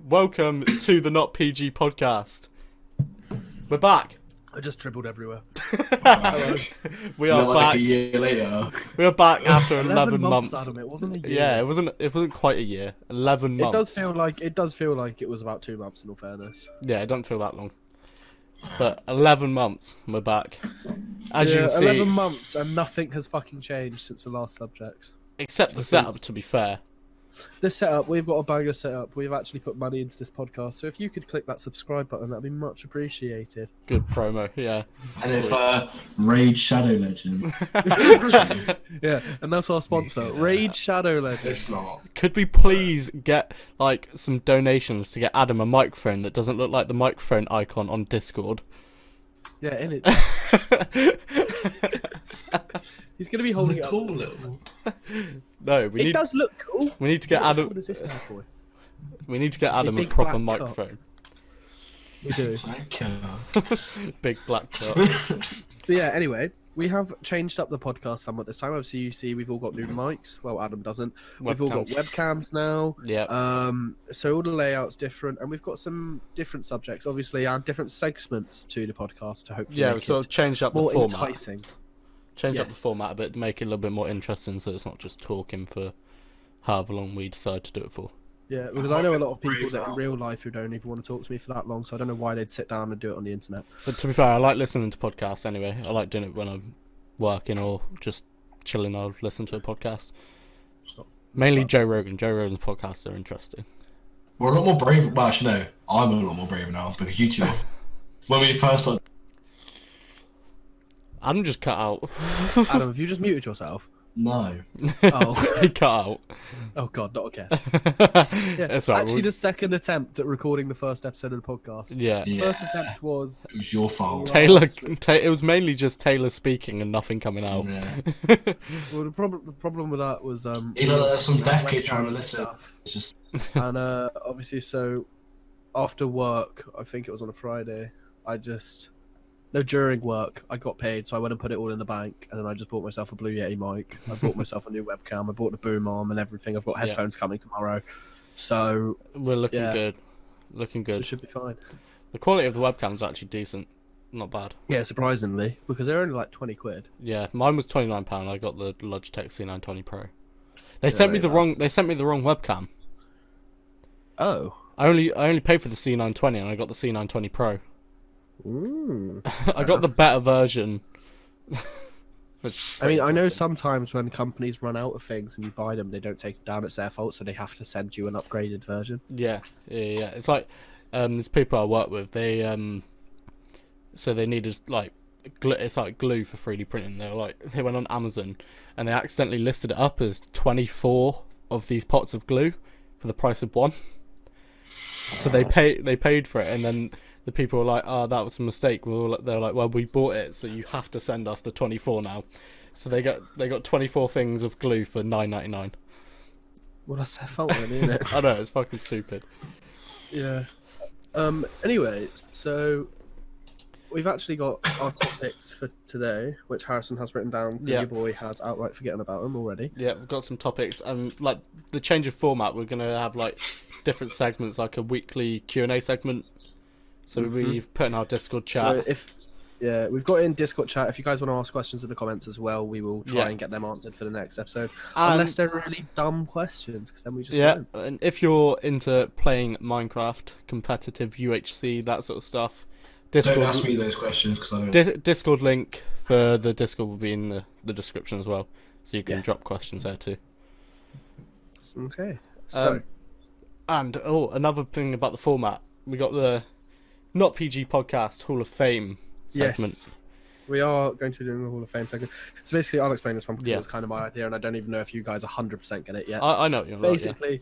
Welcome to the Not PG podcast. We're back. I just dribbled everywhere. We are Like back. a year later. We are back after 11 months. Adam, it wasn't a year. Yeah, it wasn't quite a year. 11 months. It does feel like it was about 2 months in all fairness. Yeah, it doesn't feel that long. But 11 months, we're back. As you can see, 11 months and nothing has fucking changed since the last subject. except the setup, to be fair. This setup, we've got a banger setup. We've actually put money into this podcast, so if you could click that subscribe button, that'd be much appreciated. Good promo, yeah. And if Raid Shadow Legend. Yeah, and that's our sponsor, Raid Shadow Legend. It's not. Could we please get like some donations to get Adam a microphone that doesn't look like the microphone icon on Discord? Yeah, in it. He's gonna be holding it up. Cool little. No, we It need. does look cool. We need to get Adam. What is this bad boy? We need to get Adam a big proper black microphone. We do. Big black cock. But yeah, anyway, we have changed up the podcast somewhat this time. Obviously, you see we've all got new mics. Well, Adam doesn't. We've all got webcams now. Yeah. So all the layout's different, and we've got some different subjects, obviously, and different segments to the podcast to hopefully Yeah, make we sort it of changed up the more format. enticing. Change up the Yes. format a bit to make it a little bit more interesting, so it's not just talking for however long we decide to do it for. Yeah, because I know a lot of people that in real life who don't even want to talk to me for that long, so I don't know why they'd sit down and do it on the internet. But to be fair, I like listening to podcasts anyway. I like doing it when I'm working or just chilling. I'll listen to a podcast. Mainly Joe Rogan. Joe Rogan's podcasts are interesting. We're a lot more brave. Well, actually, no. I'm a lot more brave now because you two. When we first started. Adam just cut out. Adam, have you just muted yourself? No. Oh. He cut out. Oh god, not again. Yeah, That's right. actually, the second attempt at recording the first episode of the podcast. Yeah. First attempt was It was your fault. Taylor. It was mainly just Taylor speaking and nothing coming out. Yeah. well, the problem with that was You know, there's some deaf kid trying to listen. It's just. and obviously, so after work, I think it was on a Friday. During work, I got paid, so I went and put it all in the bank, and then I just bought myself a Blue Yeti mic. I bought myself a new webcam. I bought the boom arm and everything. I've got headphones coming tomorrow, so We're looking good. Looking it good. should be fine. The quality of the webcam's actually decent. Not bad. Yeah, surprisingly, because they're only like 20 quid. Yeah, mine was £29. I got the Logitech C920 Pro. They sent me the wrong webcam. Oh. I only paid for the C920 and I got the C920 Pro. I got the better version. I mean, I know sometimes when companies run out of things and you buy them, they don't take them down. It's their fault, so they have to send you an upgraded version. Yeah. It's like there's people I work with. They so they needed like it's like glue for 3D printing. They went on Amazon and they accidentally listed it up as 24 of these pots of glue for the price of one. So they paid for it, and then the people were like, "Oh, that was a mistake." They're like, "Well, we bought it, so you have to send us the 24 now." So they got 24 things of glue for $9.99. Well, that's their fault, really, isn't it? I know, it's fucking stupid. Yeah. Anyway, so we've actually got our topics for today, which Harrison has written down. Yeah. Your boy has outright forgotten about them already. Yeah, we've got some topics, and like the change of format, we're gonna have like different segments, like a weekly Q&A segment. So we've put in our Discord chat. So we've got in Discord chat. If you guys want to ask questions in the comments as well, we will try and get them answered for the next episode. Unless they're really dumb questions, because then we just won't. And if you're into playing Minecraft, competitive UHC, that sort of stuff, Discord. Don't ask me those questions because I don't. Discord link for the Discord will be in the description as well, so you can drop questions there too. Okay. So, and another thing about the format, we got the Not PG Podcast Hall of Fame segment. yes, we are going to be doing the Hall of Fame segment. So basically, I'll explain this one because Yeah. it was kind of my idea, and I don't even know if you guys 100% get it yet. I know what you're Basically,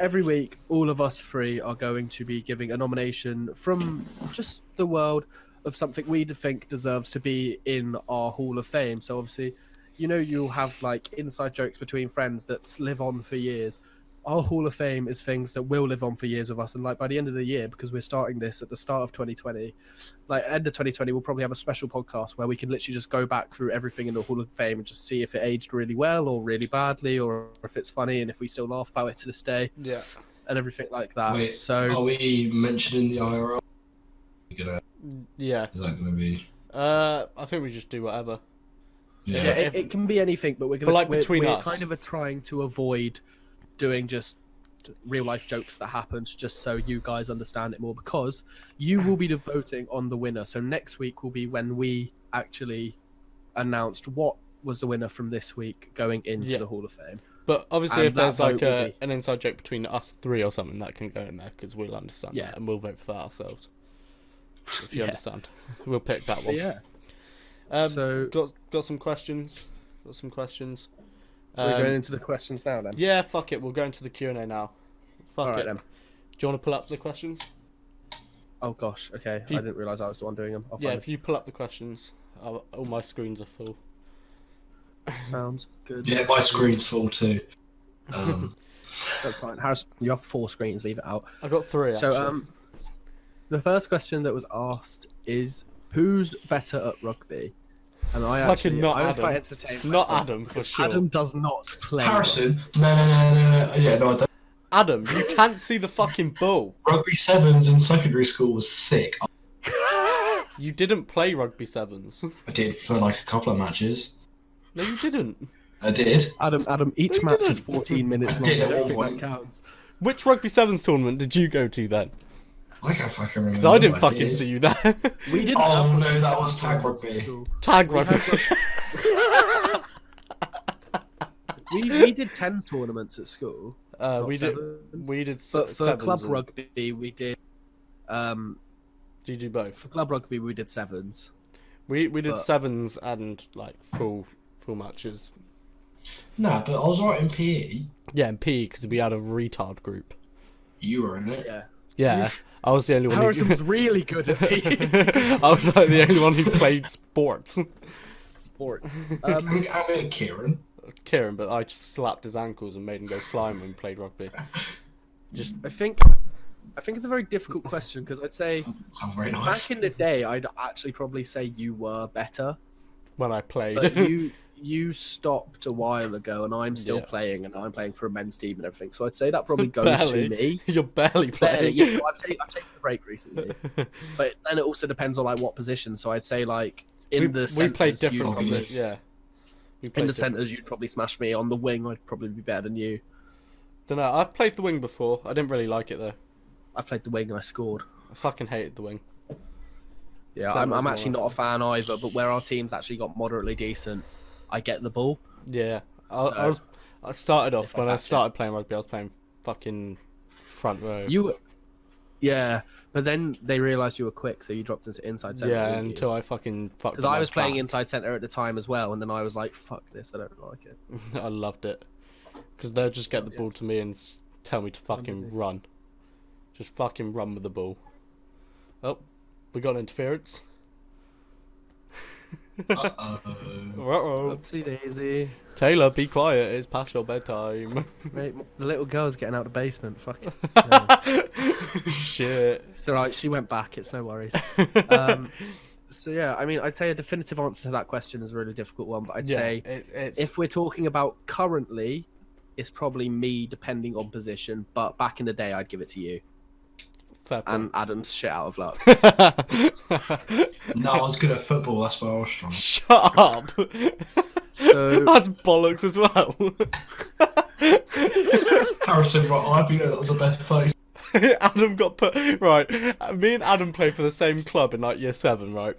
every week, all of us three are going to be giving a nomination from just the world of something we think deserves to be in our Hall of Fame. So obviously, you'll have like inside jokes between friends that live on for years. Our Hall of Fame is things that will live on for years with us, and like by the end of the year, because we're starting this at the start of 2020, like end of 2020, we'll probably have a special podcast where we can literally just go back through everything in the Hall of Fame and just see if it aged really well or really badly, or if it's funny and if we still laugh about it to this day. Yeah. and everything like that. Wait, so are we mentioning the IRL? Yeah. Is that going to be? I think we just do whatever. Yeah. yeah, it can be anything, but between we're us. kind of trying to avoid doing just real life jokes that happened, just so you guys understand it more, because you will be voting on the winner. So next week will be when we actually announced what was the winner from this week going into the Hall of Fame. But obviously, And if there's that like vote will be- an inside joke between us three or something, that can go in there because we'll understand Yeah. that and we'll vote for that ourselves. If you Yeah. understand, we'll pick that But one. yeah, So got some questions. Got some questions. we're going into the questions now then. Yeah, fuck it. We'll go into the Q&A now. Fuck All right it. then. Do you want to pull up the questions? Oh gosh, okay. you- I didn't realise I was the one doing them. I'll Yeah, find if you pull up the questions, all my screens are full. it. Sounds good. Yeah, my screen's full too. That's fine. Harrison, you have 4 screens. Leave it out. I got 3. Actually. So the first question that was asked is, who's better at rugby? And I Fucking not was Adam. quite entertained. Not myself, Adam, for because sure. Adam does not play. Harrison? No. Yeah, no, I don't. Adam, you can't see the fucking ball. Rugby sevens in secondary school was sick. You didn't play rugby sevens. I did for like a couple of matches. No, you didn't. I did. Adam, each No, you match is didn't. 14 minutes I long. did I at don't one think point. that counts. Which rugby sevens tournament did you go to then? I can't fucking remember. Because I didn't what fucking did. see you there. We didn't. Oh, have no, rugby that was sevens tag tournaments at rugby. school. Tag We rugby. had we did 10s tournaments at school. we did. sevens. We did. But for sevens club and- rugby, we did. Do you do both? For club rugby, we did 7s. We did but- sevens and like full matches. Nah, but I was alright in PE. Yeah, in PE because we had a retard group. You were in it. Yeah. Yeah, I was the only one. Harrison Who... was really good at PE. I was like the only one who played sports. Sports. I mean, Kieran. Kieran, but I just slapped his ankles and made him go flying when we played rugby. I think it's a very difficult question, because I'd say Sounds very nice. back in the day, I'd actually probably say you were better, When I played. but you stopped a while ago, and I'm still Yeah. playing, and I'm playing for a men's team and everything. So I'd say that probably goes Barely. to me. You're barely playing. Barely, yeah, I've taken a break recently, but then it also depends on like what position. So I'd say like in the we played centres, you'd different. probably- Yeah. We in played the different. centres, you'd probably smash me. On the wing, I'd probably be better than you. Don't know. I've played the wing before. I didn't really like it though. I played the wing and I scored. I fucking hated the wing. Yeah, Sam I'm was actually more not a fan either. But where our team's actually got moderately decent, I get the ball. Yeah. So, I started off if I when I had to- started playing rugby. I was playing fucking front row. Yeah, but then they realised you were quick, so you dropped into inside centre. Yeah, until I fucking fucked. because up I my was playing back. inside centre at the time as well, and then I was like, "Fuck this, I don't like it." I loved it because they'll just get the Yeah. ball to me and tell me to fucking run. Just fucking run with the ball. Oh, we got interference. Uh-oh. Uh-oh. Oopsie daisy. Taylor, be quiet. It's past your bedtime. Mate, the little girl's getting out of the basement. Fuck it. Shit. It's alright, she went back. It's no worries. So yeah, I mean, I'd say a definitive answer to that question is a really difficult one, but I'd say it's if we're talking about currently, it's probably me, depending on position. But back in the day, I'd give it to you. fair And point. Adam's shit out of luck. No, I was good at football. That's why I was strong. Shut up. So That's bollocks as well. Harrison, right? I think that was the best place. Adam got put right. Me and Adam played for the same club in like year 7, right?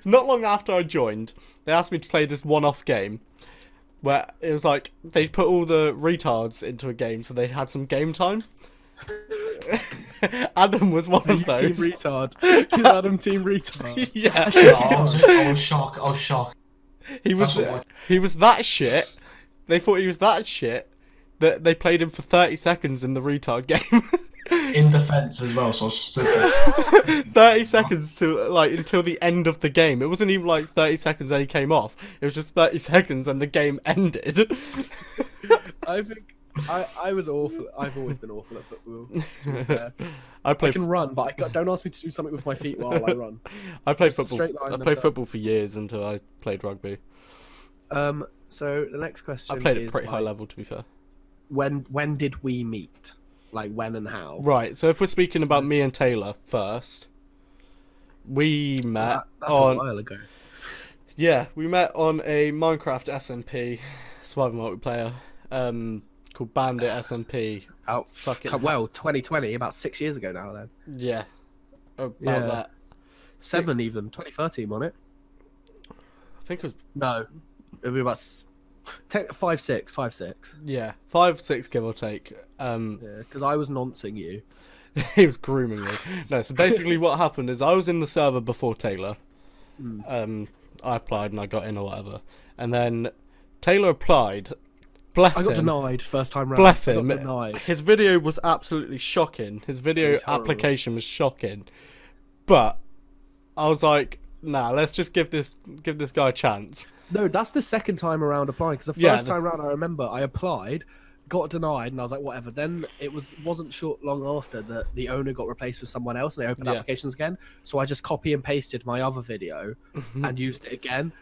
Not long after I joined, they asked me to play this one-off game where it was like they put all the retards into a game, so they had some game time. Adam was one of team those. retard. Is Adam team retard? Yeah, I was shocked. I was shocked. he was. That's what He was that shit. They thought he was that shit that they played him for 30 seconds in the retard game. In defence as well, so I stood there. 30 seconds to like until the end of the game. It wasn't even like 30 seconds and he came off. It was just 30 seconds and the game ended. I think I was awful. I've always been awful at football. to be fair. I I played. can run, but don't ask me to do something with my feet while I run. I played just a football. straight line I and played done. football for years until I played rugby. So the next question I played is at pretty high like, level, to be fair. when did we meet? Like when and how? Right. So if we're speaking about me and Taylor first, we met That's on. a while ago. Yeah, we met on a Minecraft SMP survival multiplayer called Bandit SMP. Out Fucking 2020, about 6 years ago now. Then yeah, about Yeah. that. 7 even 2013 on it. I think it was No, it'll be about 5, 6. yeah 5, 6 give or take. Yeah, because I was noncing you. He was grooming me. No, so basically what happened is I was in the server before Taylor. I applied and I got in or whatever, and then Taylor applied. Bless I got him. denied first time round. Bless I got him. denied. His video was absolutely shocking. His video was horrible. application was shocking. But I was like, nah, let's just give this guy a chance. No, that's the second time around applying. Because the Yeah, first time round, I remember I applied, got denied, and I was like, whatever. Then it wasn't long after that the owner got replaced with someone else, and they opened Yeah. applications again. So I just copy and pasted my other video and used it again.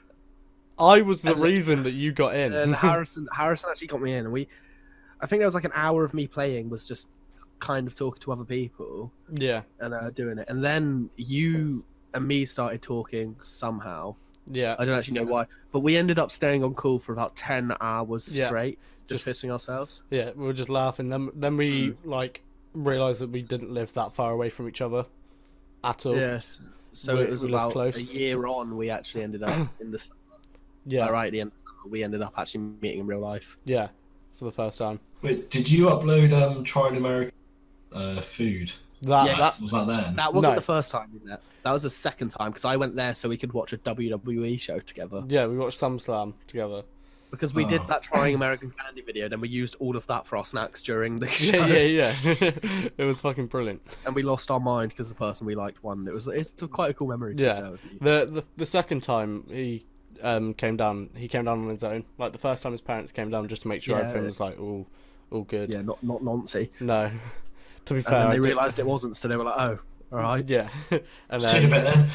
I was the And- reason that you got in. And Harrison actually got me in, and I think there was like an hour of me playing, was just kind of talking to other people Yeah, and doing it, and then you and me started talking somehow. yeah. I don't actually know why, but we ended up staying on call for about 10 hours Yeah. straight, just pissing ourselves. Yeah, we were just laughing. Then we like realised that we didn't live that far away from each other at all. Yes. So We- it was we lived about close. a year on, we actually ended up in the Yeah, right at the end. We ended up actually meeting in real life. yeah, for the first time. Wait, did you upload Trying American food? That Yes. Was that then? That wasn't No. the first time we met. That was the second time because I went there so we could watch a WWE show together. yeah, we watched SumSlam together. Because we did Oh. that trying American Candy video, then we used all of that for our snacks during the show. Yeah. It was fucking brilliant. And we lost our mind because the person we liked won. It's quite a cool memory. To Yeah. share with you. The second time he came down on his own. Like the first time his parents came down just to make sure Yeah. everything was like all good. Yeah, not Nancy. No, to be And fair, then I they did- realised it wasn't, so they were like, "Oh, all right." Yeah, and Seen a then bit then.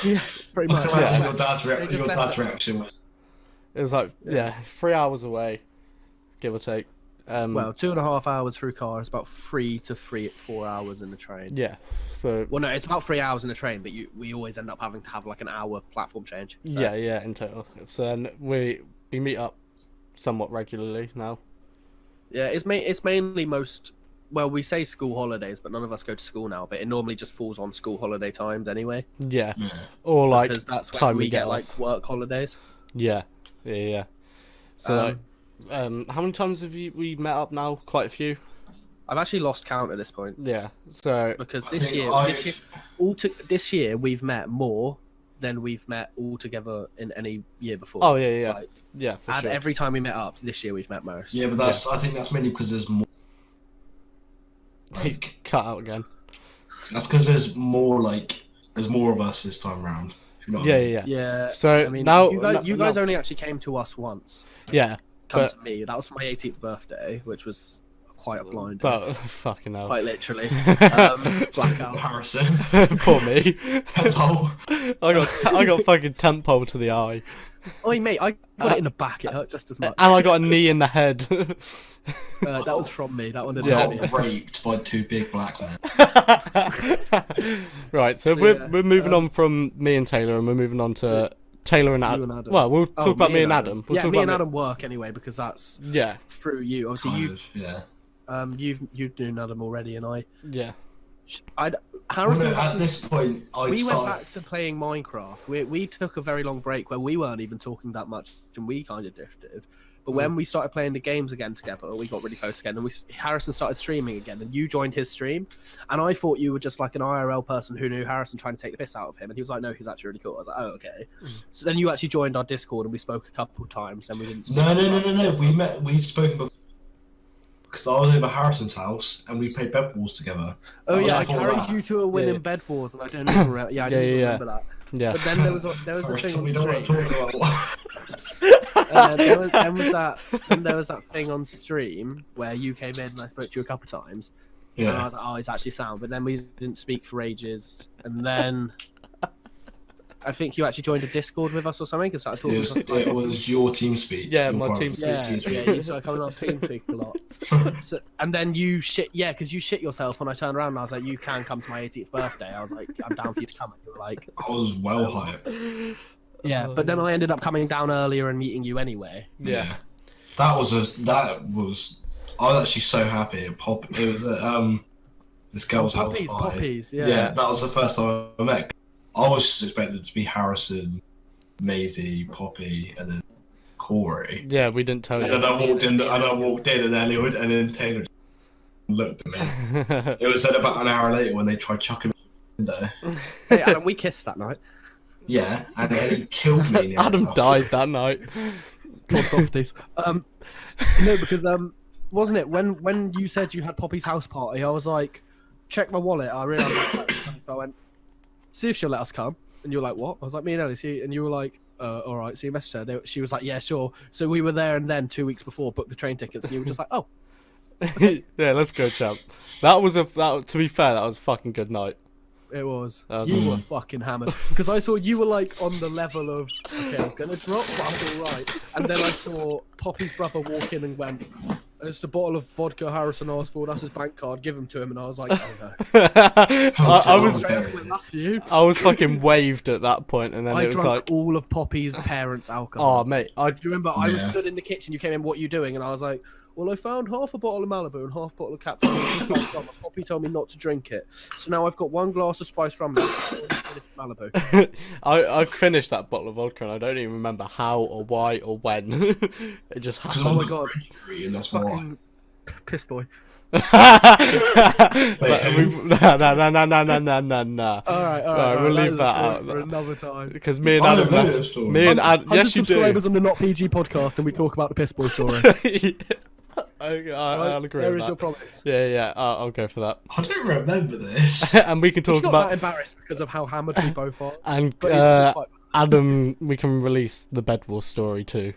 Yeah, pretty I much. can imagine Yeah. your dad's, They just left us. reaction was. it was like 3 hours away, give or take. Well, 2.5 hours through car is about 4 hours in the train. Yeah, so Well, no, it's about 3 hours in the train, but we always end up having to have like an hour platform change. So. yeah, in total. So then we meet up somewhat regularly now. Yeah, it's mainly most. Well, we say school holidays, but none of us go to school now. But it normally just falls on school holiday times anyway, Yeah, Yeah. or like because that's when time we we get get like off. work holidays. Yeah. So like, how many times have we met up now? Quite a few. I've actually lost count at this point Yeah. So because I this think year, this year we've met more than we've met all together in any year before. oh yeah, Like, yeah, for and sure. every time we met up this year, we've met most. Yeah, but I think that's mainly because there's more. Like, Cut out again. that's because there's more of us this time round. You know what I Yeah, mean? yeah, Yeah. So I mean, now you guys now- only actually came to us once. yeah, Come but to me. That was for my 18th birthday, which was quite a blind. but fucking hell. Quite literally. Blackout. Harrison. Poor me. Tempo. I got fucking temp pole to the eye, Oi, mate, I got it in the back. It hurt just as much. and I got a knee in the head. That was from me. That one didn't Yeah. hurt me. Got raped by two big black men. Right, so if Yeah, we're moving on from me and Taylor, and we're moving on to Taylor and you Adam. and Adam. Well, we'll Oh, talk about me and Adam. We'll yeah, talk me about and Adam work anyway because that's Yeah, through you. Obviously, Kind of, yeah. you've known Adam already, and yeah, Well, Harrison. no, at this point, We went back to playing Minecraft. We took a very long break where we weren't even talking that much, and we kind of drifted. But when we started playing the games again together, we got really close again. And Harrison started streaming again, and you joined his stream. And I thought you were just like an IRL person who knew Harrison trying to take the piss out of him. And he was like, "No, he's actually really cool." I was like, "Oh, okay." So then you actually joined our Discord, and we spoke a couple times. Then we didn't. Speak No. We've spoken before. Because I was over Harrison's house and we played Bed Wars together. Oh That yeah, I was before carried that. you to a win Yeah. in Bed Wars, and I don't even remember. Yeah, I didn't Yeah. remember that. yeah. But then there was the Harrison, thing we on don't want stream. to talk about. There was that thing on stream where you came in and I spoke to you a couple times, and I Yeah. was like, "Oh, it's actually sound." But then we didn't speak for ages, and then I think you actually joined a Discord with us or something and started talking to us. It was your team speak. Yeah, Your my private team speak. Yeah, you started coming on TeamSpeak a lot. So, and then you shit, because you shit yourself when I turned around and I was like, you can come to my 18th birthday. I was like, I'm down for you to come. And you were like, I was well hyped. yeah, but then I ended up coming down earlier and meeting you anyway. Yeah. That was I was actually so happy. It was this girl's house party. Poppies, yeah. Yeah, that was the first time I met. I was just expecting it to be Harrison, Maisie, Poppy, and then Corey. Yeah, we didn't tell And you. then I walked in, and Elliot, and then Taylor looked at me. It was then about an hour later when they tried chucking me in the window. Hey, Adam, we kissed that night. Yeah, and then he killed me. Adam died that night. God, softies. No, because wasn't it when you said you had Poppy's house party? I was like, check my wallet. I realised. I went, see if she'll let us come. And you were like, what? I was like, me and Ellie, see? And you were like, all right. So you messaged her. She was like, yeah, sure. So we were there and then 2 weeks before, booked the train tickets, and you were just like, oh. Yeah, let's go, champ. To be fair, that was a fucking good night. It was. That was You were awesome. fucking hammered. Because I saw you were like on the level of, okay, I'm going to drop, but I'm all right. And then I saw Poppy's brother walk in and went, and it's a bottle of vodka Harrison Oswald, that's his bank card, give him to him. And I was like, oh no. I was That's for you. I was fucking waved at that point, and then I it was drank like, all of Poppy's parents' alcohol. oh mate, Do you remember? I was Yeah. stood in the kitchen. You came in. What are you doing? And I was like, well, I found half a bottle of Malibu and half a bottle of Captain Morgan. Poppy told me not to drink it, so now I've got one glass of spiced rum left. Malibu. I finished that bottle of vodka, and I don't even remember how or why or when. It just happened. Oh my god, And that's why. fucking piss boy. But no. All right, we'll leave that story out. for another time. Because me and I Adam don't know left. that story. Me and Adam. 100 Yes, you do. subscribers on the Not PG podcast, and we talk about the piss boy story. I'll agree There with is your that. promise. Yeah, I'll go for that. I don't remember this. And we can She's talk not about that embarrassed because of how hammered we both are. and But it's quite... Adam. We can release the Bed Wars story too.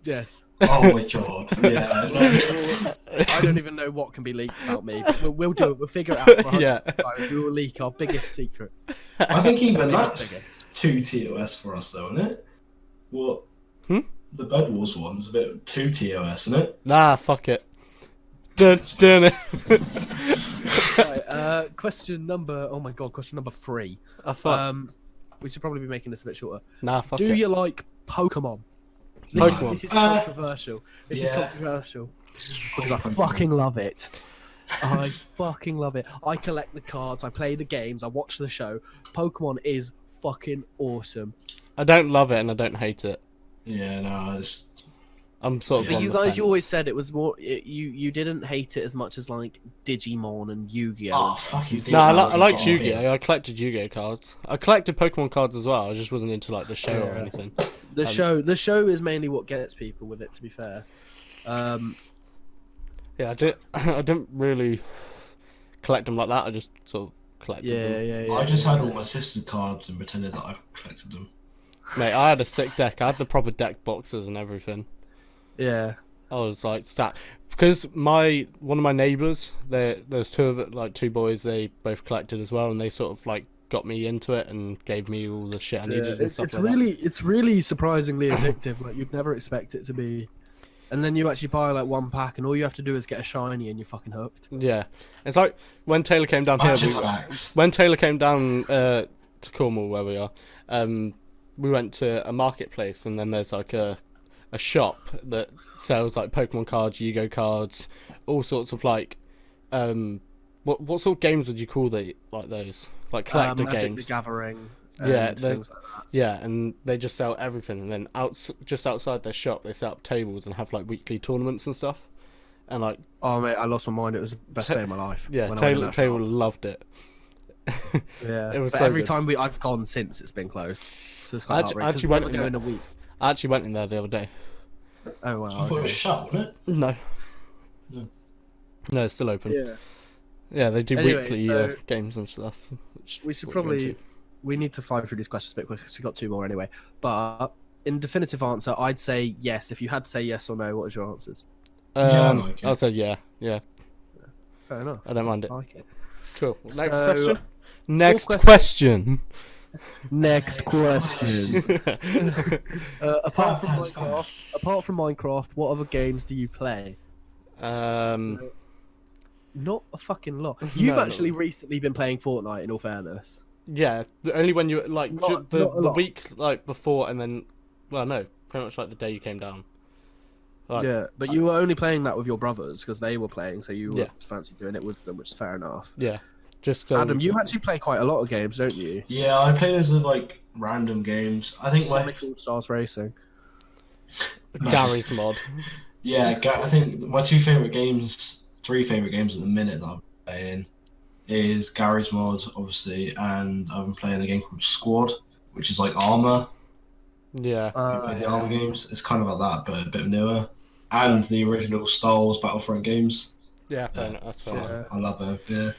Yes. Oh my god. Yeah. I don't even know what can be leaked about me, but we'll do it. We'll figure it out. For Yeah. We will leak our biggest secrets. I think even Maybe that's the biggest. too TOS for us, though, isn't it? What? Hmm? The Bed Wars one's a bit too TOS, isn't it? Nah, fuck it. Dun. Right, question number 3. Fuck. We should probably be making this a bit shorter. Nah, fuck Do it. you like Pokemon? Pokemon. This is controversial. This is Yeah. controversial because I fucking love it. I fucking love it. I collect the cards. I play the games. I watch the show. Pokemon is fucking awesome. I don't love it and I don't hate it. Yeah, no, I'm sort of. But on you the guys, fence. you always said it was more. You didn't hate it as much as like Digimon and Yu-Gi-Oh. Oh, and fuck you. No, I liked Yu-Gi-Oh. I collected Yu-Gi-Oh cards. I collected Pokemon cards as well. I just wasn't into like the show or Yeah. anything. The show is mainly what gets people with it. To be fair, Yeah, I didn't really collect them like that. I just sort of collected them. yeah. I just had all my sister's cards and pretended that I collected them. Mate, I had a sick deck. I had the proper deck boxes and everything. Yeah. I was like because one of my neighbours, there's two boys. They both collected as well, and they sort of like got me into it and gave me all the shit I needed and stuff like that. It's really surprisingly addictive. Like you'd never expect it to be, and then you actually buy like one pack, and all you have to do is get a shiny, and you're fucking hooked. Yeah, it's like when Taylor came down Magic here. packs. When Taylor came down to Cornwall, where we are, we went to a marketplace, and then there's like a shop that sells like Pokemon cards, Yu-Gi-Oh cards, all sorts of like, what sort of games would you call those? Like collector Magic games. the Gathering. Yeah, and there's- things like that. Yeah, and they just sell everything, and then just outside their shop, they set up tables and have like weekly tournaments and stuff. And like, Oh mate, I lost my mind. It was the best day of my life. yeah, when I went in Taylor that shop. loved it. Yeah, it was but so every good. time I've gone since, it's been closed. So it's quite I heartbreaking, 'cause actually we went never in go there. in a week. I actually went in there the other day. Oh wow. I thought it was okay. shut, wasn't it? No. Yeah. No, it's still open. Yeah. Yeah, they do Anyway, weekly so games and stuff. We should what we're probably. into. We need to fly through these questions a bit quick because we've got 2 more anyway. But in definitive answer, I'd say yes. If you had to say yes or no, what was your answers? I like it. I'll say yeah. Fair enough. I don't mind it. I like it. Cool. Next So, question. Next question. question. Next question. Apart from Times Minecraft, what other games do you play? Not a fucking lot. You've No. actually recently been playing Fortnite, in all fairness. Yeah, only when you like Not the a lot. week like before, and then no, pretty much like the day you came down. Like, Yeah, but you were only playing that with your brothers because they were playing, so you Yeah. fancy doing it with them, which is fair enough. yeah, just 'cause- Adam, you actually play quite a lot of games, don't you? Yeah, I play those like random games. I think Sonic All Stars Racing. Gary's mod. I think my three favorite games at the minute that I'm playing is Gary's Mod, obviously, and I've been playing a game called Squad, which is like Armour. Yeah, You play the Armour games. It's kind of like that, but a bit newer. And the original Star Wars Battlefront games. yeah, fair enough, that's fair. Yeah. I love them. Yeah.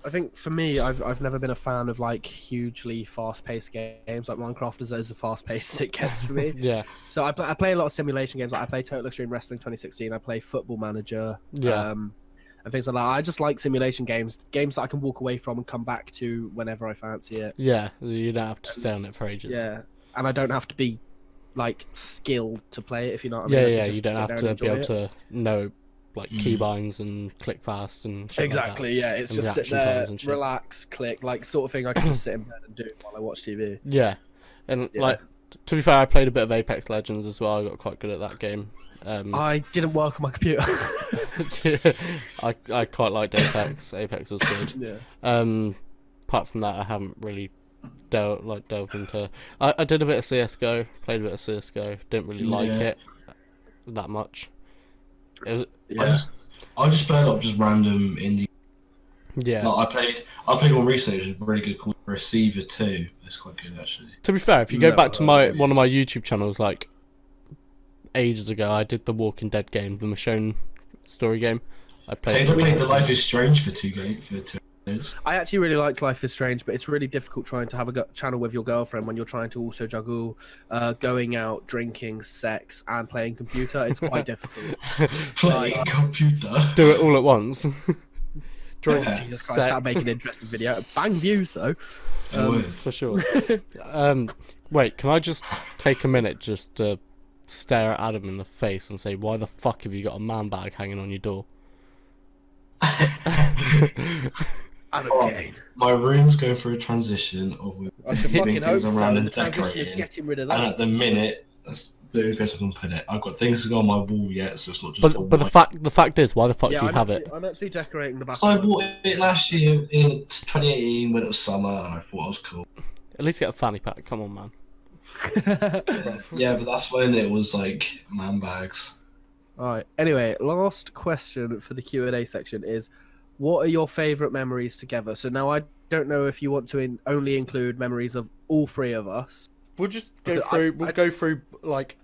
I think for me, I've never been a fan of like hugely fast-paced games. Like Minecraft is as fast-paced as it gets for me. Yeah, So I play a lot of simulation games. Like I play Total Extreme Wrestling 2016. I play Football Manager. Yeah. And things like that. I just like simulation games that I can walk away from and come back to whenever I fancy it. yeah. You don't have to stay on it for ages. Yeah, and I don't have to be like skilled to play it. If you know what I Yeah, mean. I yeah. can You just don't sit have there to and be able enjoy it. to know like keybinds and click fast and shit Exactly. Like Yeah, it's And just sit reaction there, times and shit. relax, click, like sort of thing. I can just sit in bed and do while I watch TV. that. Yeah, and Yeah. like to be fair, I played a bit of Apex Legends as well. I got quite good at that game. I didn't work on my computer. I quite liked Apex. Apex was good. Yeah. Apart from that, I haven't really delved into. I did a bit of CS:GO, played a bit of CS:GO. Didn't really like Yeah. it that much. It was, Yeah. I just play a lot of just random indie. yeah. Like I played one recently, which was really good, called Receiver 2. It's quite good actually. To be fair, if you go No, back to that's one of my YouTube channels, like ages ago, I did the Walking Dead game, the Michonne story game. I played. Taylor played The Life is Strange for two episodes. I actually really like Life is Strange, but it's really difficult trying to have a channel with your girlfriend when you're trying to also juggle going out, drinking, sex, and playing computer. It's quite difficult. Playing computer. Do it all at once. Drink, Jesus Christ, that'd make an interesting video. Bang views though. It would. for sure. Wait, can I just take a minute just to stare at Adam in the face and say, why the fuck have you got a man bag hanging on your door? Adam Oh, Kane. My room's going through a transition of I should moving fucking hope things around so. and The transition is decorating. getting rid of And that. at the minute, that's the only place I can put it. I've got things to go on my wall yet, so it's not just. But the fact is, why the fuck do you have it? I'm actually decorating the So I bathroom. bought it last year in 2018 when it was summer, and I thought it was cool. At least get a fanny pack. Come on, man. Yeah, but that's when it was like man bags. Alright, anyway, last question for the Q&A section is, what are your favourite memories together? So now I don't know if you want to only include memories of all three of us. We'll just go Okay, through. We'll go through like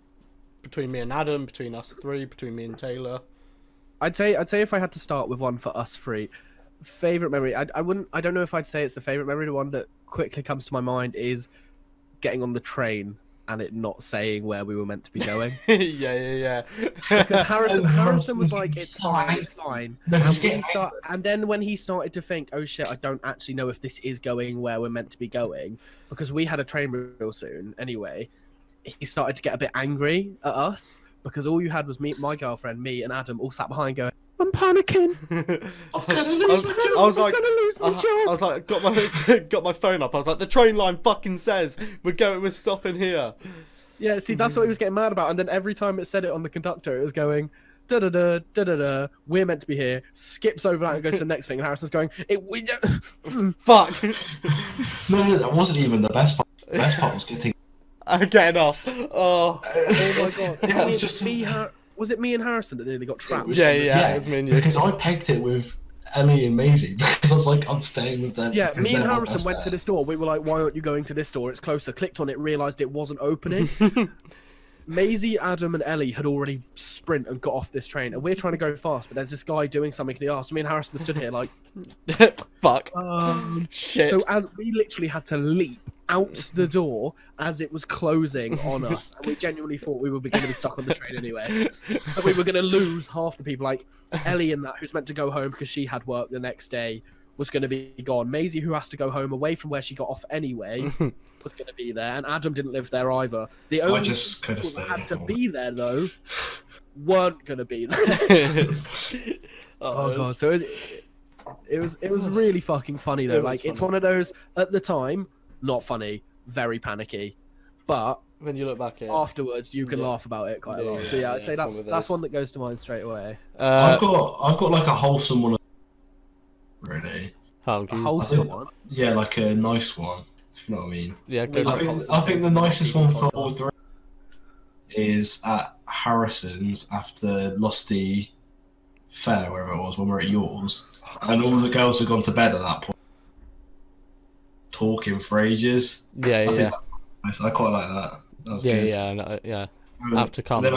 between me and Adam, between us three, between me and Taylor. I'd say if I had to start with one for us three, favourite memory, I don't know if I'd say it's the favourite memory. The one that quickly comes to my mind is getting on the train and it not saying where we were meant to be going. yeah. Because And Harrison was Harrison like, was it's fine, fine. it's fine. No, And, he's when getting and then when he started to think, oh shit, I don't actually know if this is going where we're meant to be going, because we had a train real soon anyway, he started to get a bit angry at us, because all you had was my girlfriend, me, and Adam all sat behind going, I'm panicking. I was like, I'm gonna lose my job. I was like, got my phone up. I was like, the train line fucking says we're stopping here. Yeah, see, that's what he was getting mad about. And then every time it said it on the conductor, it was going, da da da da da da. We're meant to be here. Skips over that and goes to the next thing. And Harrison's going, we don't. Fuck. No, that wasn't even the best part. The best part was getting. I'm getting off. Oh. Oh my god! Yeah, it was just. Was it me and Harrison that nearly got trapped? was- Yeah, it was me and you. Because I pegged it with Ellie and Maisie because I was like, I'm staying with them. Yeah, because me and they're my Harrison best went to bet. this door. We were like, why aren't you going to this door? It's closer. Clicked on it, realised it wasn't opening. Maisie, Adam, and Ellie had already sprint and got off this train, and we're trying to go fast, but there's this guy doing something in the arse. Me and Harrison stood here like, Fuck. Shit. So as we literally had to leap out the door as it was closing on us, and we genuinely thought we were going to be stuck on the train anyway. And we were going to lose half the people, like Ellie and that, who's meant to go home because she had work the next day, was going to be gone. Maisie, who has to go home away from where she got off anyway, was going to be there, and Adam didn't live there either. The only just could have people that stayed had to home. be there though weren't going to be there. Oh god! So it was really fucking funny though. Like it's one of those at the time not funny, very panicky, but when you look back at it, afterwards you can laugh about it quite a lot. So I'd say that's one that goes to mind straight away. I've got like a wholesome one. Really, A wholesome one. Yeah, like a nice one. If you know what I mean. Yeah, I think the nicest one for all three is at Harrison's after Lusty Fair, wherever it was, when we were at yours, and all the girls had gone to bed at that point, talking for ages. Yeah. I quite like that. That was good. Yeah. After coming. Then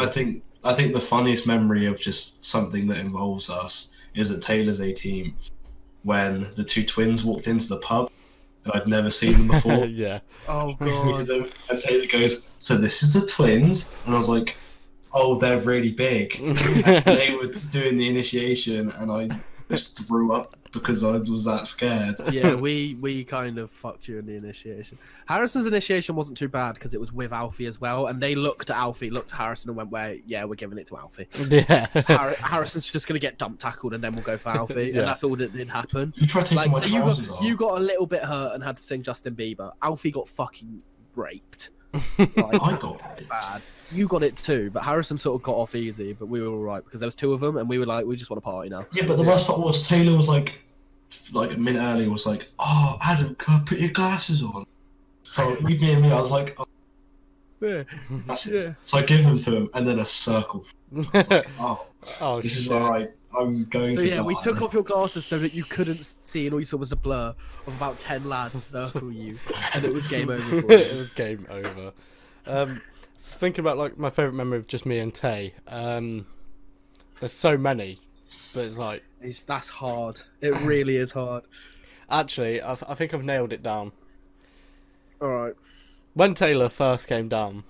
I think the funniest memory of just something that involves us is at Taylor's 18th when the two twins walked into the pub and I'd never seen them before. Yeah. Oh god. And Taylor goes, "So this is the twins?" And I was like, "Oh, they're really big." And they were doing the initiation and I just threw up because I was that scared. Yeah, we kind of fucked you in the initiation. Harrison's initiation wasn't too bad because it was with Alfie as well, and they looked at Harrison and went, "Well, yeah, we're giving it to Alfie." Yeah. Harrison's just gonna get dump tackled, and then we'll go for Alfie, and that's all that did happen. You tried taking my trousers off. You got a little bit hurt and had to sing Justin Bieber. Alfie got fucking raped. Like, I got raped. Bad. You got it too, but Harrison sort of got off easy, but we were all right because there was two of them, and we were like, we just want to party now. Yeah, but the worst part was Taylor was like a minute earlier was like, "Oh, Adam, can I put your glasses on?" So me, I was like, "Oh, Yeah. that's it." So I give them to him, and then a circle. I was like, "Oh, this is where I'm going So to." yeah, we die. took off your glasses so that you couldn't see, and all you saw was a blur of about 10 lads circle you, and it was game over for you. It was game over. So thinking about like my favourite memory of just me and Tay. There's so many, but it's like That's hard. It really is hard. actually I think I've nailed it down. All right. When Taylor first came down,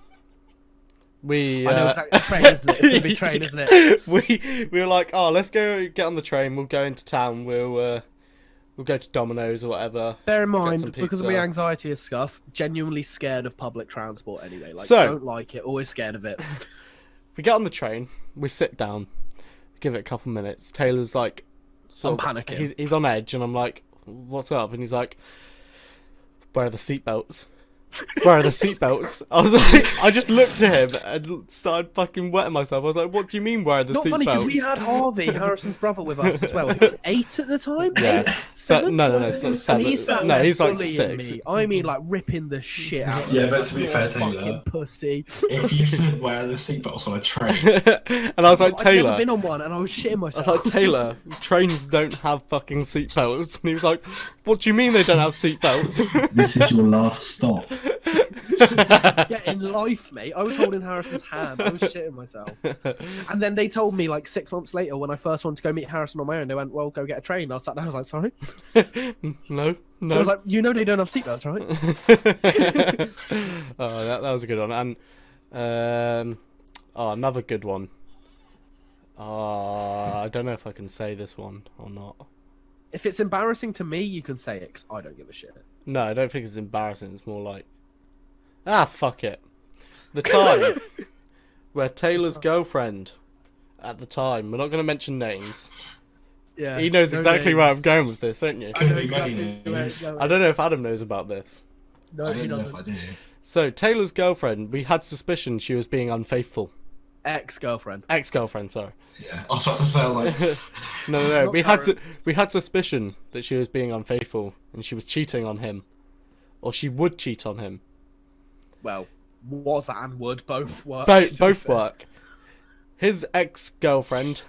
we I know exactly. Train, isn't it? It's gonna be train, isn't it? we were like, "Oh, let's go get on the train. We'll go into town. We'll go to Domino's or whatever." Bear in some mind, because of my pizza. anxiety and stuff, genuinely scared of public transport anyway. Like, So- don't like it. Always scared of it. We get on the train. We sit down. Give it a couple minutes. Taylor's like, I'm panicking. He's on edge, and I'm like, "What's up?" And he's like, "Where are the seatbelts? Where are the seatbelts?" I was like, I just looked at him and started fucking wetting myself. I was like, "What do you mean, where are the Not seatbelts?" funny because we had Harvey, Harrison's brother, with us as well. He was 8 at the time. Yeah. 8, So, 7? no, it's not And 7. he sat No, there he's like bullying 6. Me. I mean, like ripping the shit out of Yeah, me. but to be fair, Fucking Taylor, pussy. if you said "Where are the seatbelts on a train?" And I was like, I'd never "Taylor." been on one, and I was shitting I myself. was like, "Taylor, trains don't have fucking seatbelts." And he was like, "What do you mean they don't have seatbelts?" This is your last stop. Yeah, in life, mate. I was holding Harrison's hand. I was shitting myself. And then they told me, like, 6 months later, when I first wanted to go meet Harrison on my own, they went, "Well, go get a train." I sat down, I was like, "Sorry?" No. I was like, "You know they don't have seatbelts, right?" Oh, that was a good one. And another good one. I don't know if I can say this one or not. If it's embarrassing to me, you can say it, 'cause I don't give a shit. No, I don't think it's embarrassing. It's more like, fuck it. The time where Taylor's girlfriend, at the time, we're not going to mention names. Yeah, He knows no exactly where I'm names. going with this, don't you? I know Could be many exactly where names. it's going. I don't know if Adam knows about this. No, I he don't know doesn't. if I do. So, Taylor's girlfriend, we had suspicion she was being unfaithful. Ex-girlfriend. Ex-girlfriend, sorry. Yeah, I was about to say, I was like, No. Not We had suspicion that she was being unfaithful and she was cheating on him, or she would cheat on him. Well, was and would both work. Both work. His ex-girlfriend,